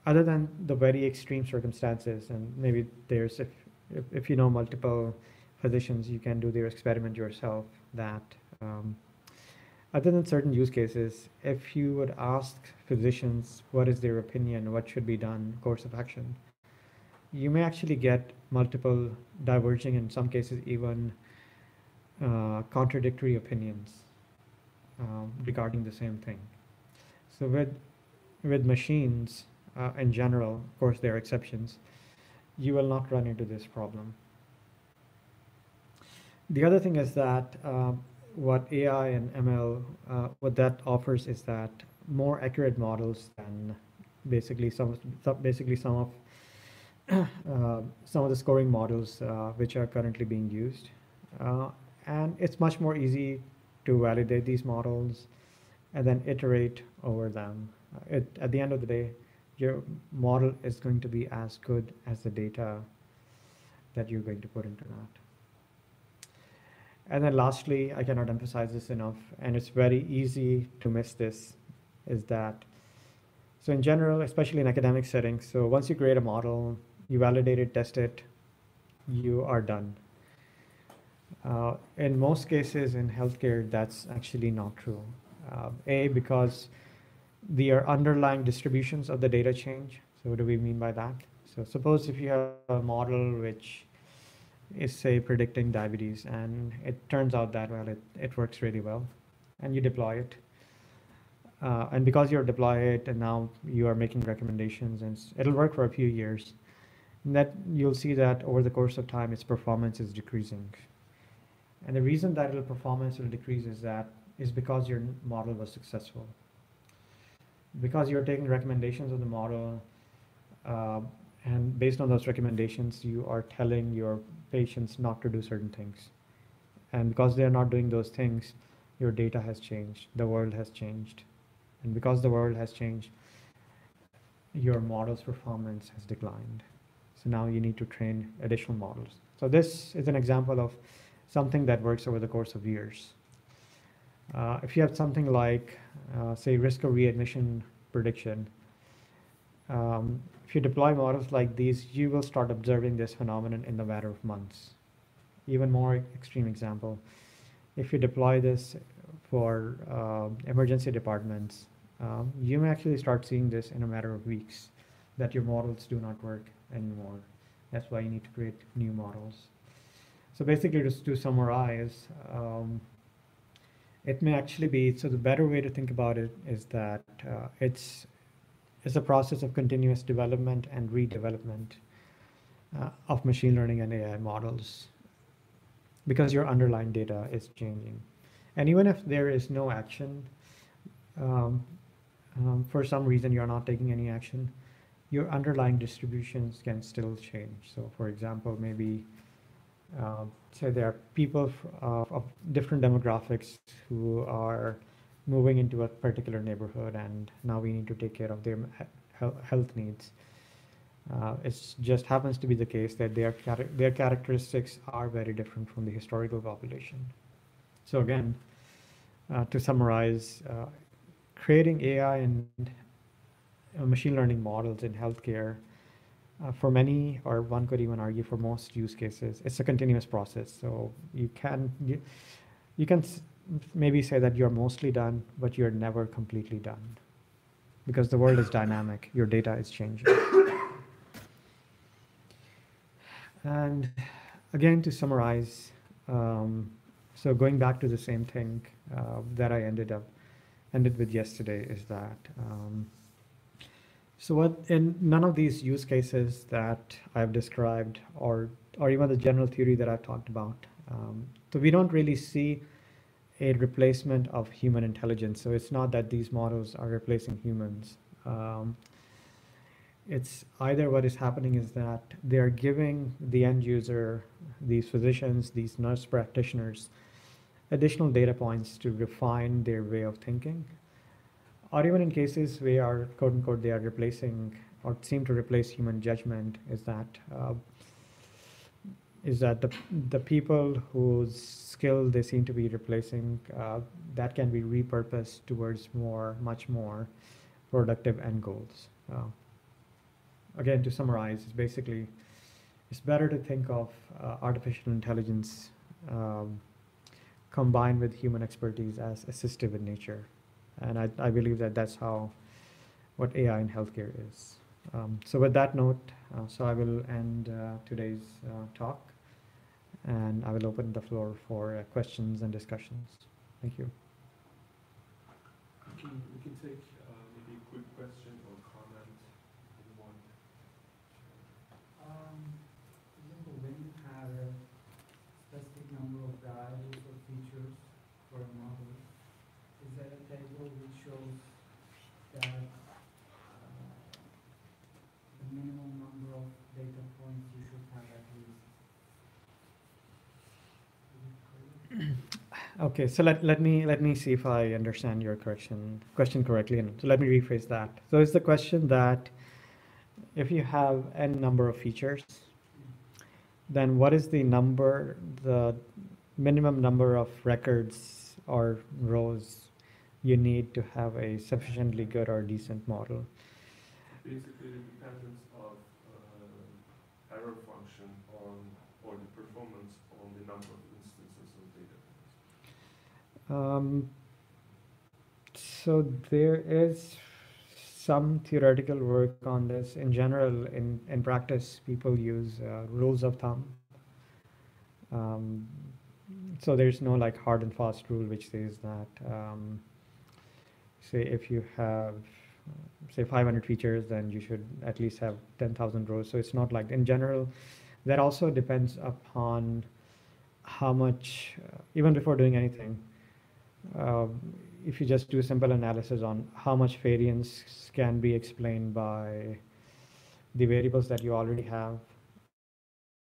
Other than the very extreme circumstances, and maybe there's, if you know multiple physicians, you can do their experiment yourself, that other than certain use cases, if you would ask physicians what is their opinion, what should be done, course of action, you may actually get multiple diverging, in some cases even contradictory opinions regarding the same thing. So with machines in general, of course there are exceptions, you will not run into this problem. The other thing is that what AI and ML, what that offers is that more accurate models than basically some of the scoring models which are currently being used. And it's much more easy to validate these models and then iterate over them. At the end of the day, your model is going to be as good as the data that you're going to put into that. And then lastly, I cannot emphasize this enough, and it's very easy to miss this, is that, so in general, especially in academic settings, so once you create a model, you validate it, test it, you are done. In most cases in healthcare, that's actually not true. Because the underlying distributions of the data change. So what do we mean by that? So suppose if you have a model which is, say, predicting diabetes, and it turns out that, well, it works really well, and you deploy it. and because you're deploy it and now you are making recommendations and it'll work for a few years, and that you'll see that over the course of time its performance is decreasing. And the reason that its performance will decrease is because your model was successful. Because you're taking recommendations of the model, and based on those recommendations, you are telling your patients not to do certain things. And because they're not doing those things, your data has changed, the world has changed. And because the world has changed, your model's performance has declined. So now you need to train additional models. So this is an example of something that works over the course of years. If you have something like, say, risk of readmission prediction, if you deploy models like these, you will start observing this phenomenon in the matter of months. Even more extreme example, if you deploy this for emergency departments, you may actually start seeing this in a matter of weeks, that your models do not work anymore. That's why you need to create new models. So basically, just to summarize, it may actually be, so the better way to think about it is that it's a process of continuous development and redevelopment of machine learning and AI models, because your underlying data is changing. And even if there is no action, for some reason you're not taking any action, your underlying distributions can still change. So for example, maybe say there are people of different demographics who are moving into a particular neighborhood, and now we need to take care of their health needs. It just happens to be the case that their characteristics are very different from the historical population. So again, to summarize, creating AI and machine learning models in healthcare, for many, or one could even argue for most use cases, it's a continuous process. So you can maybe say that you're mostly done, but you're never completely done, because the world is dynamic, your data is changing. And again, to summarize, so going back to the same thing that I ended with yesterday, is that so what in none of these use cases that I've described, or even the general theory that I've talked about, so we don't really see a replacement of human intelligence. So it's not that these models are replacing humans. It's either what is happening is that they're giving the end user, these physicians, these nurse practitioners, additional data points to refine their way of thinking. Or even in cases where, quote unquote, they are replacing or seem to replace human judgment, is that the people whose skill they seem to be replacing, that can be repurposed towards much more productive end goals. Again, to summarize, it's basically, it's better to think of artificial intelligence combined with human expertise as assistive in nature. And I believe that that's what AI in healthcare is. So with that note, so I will end today's talk, and I will open the floor for questions and discussions. Thank you. We can take maybe a quick question or comment if you want. For example, when you have a specific number of variables or features for a model, is there a table which shows that the minimum number of data points you should have at least? Okay, so let me see if I understand your question correctly. And so let me rephrase that. So is the question that if you have n number of features, then what is the minimum number of records or rows you need to have a sufficiently good or decent model? Basically, the dependence of error function or the performance on the number of instances of data. So there is some theoretical work on this. In general, in practice, people use rules of thumb. So there's no like hard and fast rule which says that. say if you have say 500 features, then you should at least have 10,000 rows. So it's not like in general. That also depends upon how much, even before doing anything, um, if you just do a simple analysis on how much variance can be explained by the variables that you already have,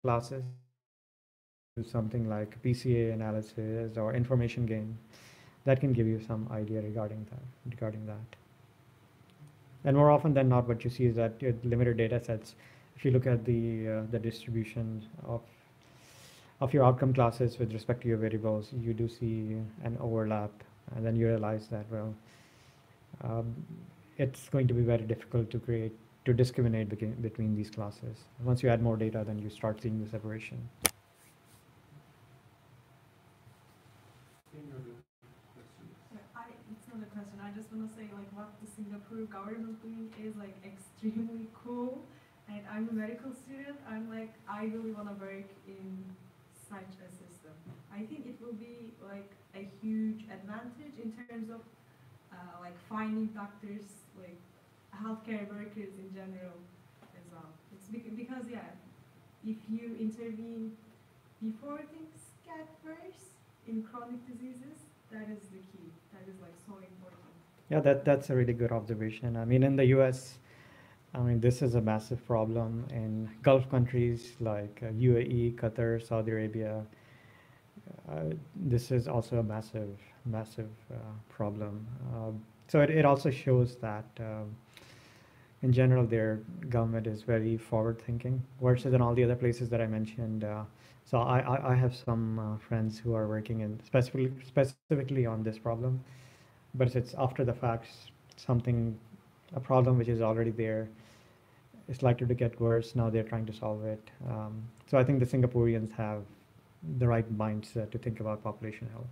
classes, do something like PCA analysis or information gain, that can give you some idea regarding that. And more often than not, what you see is that with limited data sets, if you look at the distribution of your outcome classes with respect to your variables, you do see an overlap, and then you realize that, well, um, it's going to be very difficult to discriminate between these classes. Once you add more data, then you start seeing the separation. Any other questions? It's not a question. I just want to say, like, what the Singapore government doing is like extremely cool. And I'm a medical student. I'm like, I really want to work in such a system. I think it will be like a huge advantage in terms of like finding doctors, like healthcare workers in general as well. It's because yeah, if you intervene before things get worse in chronic diseases, that is the key. That is like so important. Yeah, that's a really good observation. I mean, in the U.S., I mean, this is a massive problem in Gulf countries like UAE, Qatar, Saudi Arabia. This is also a massive problem. So it also shows that, in general, their government is very forward-thinking, versus in all the other places that I mentioned. So I have some friends who are working in specifically on this problem, but it's after the facts, a problem which is already there. It's likely to get worse. Now they're trying to solve it. So I think the Singaporeans have the right mindset to think about population health.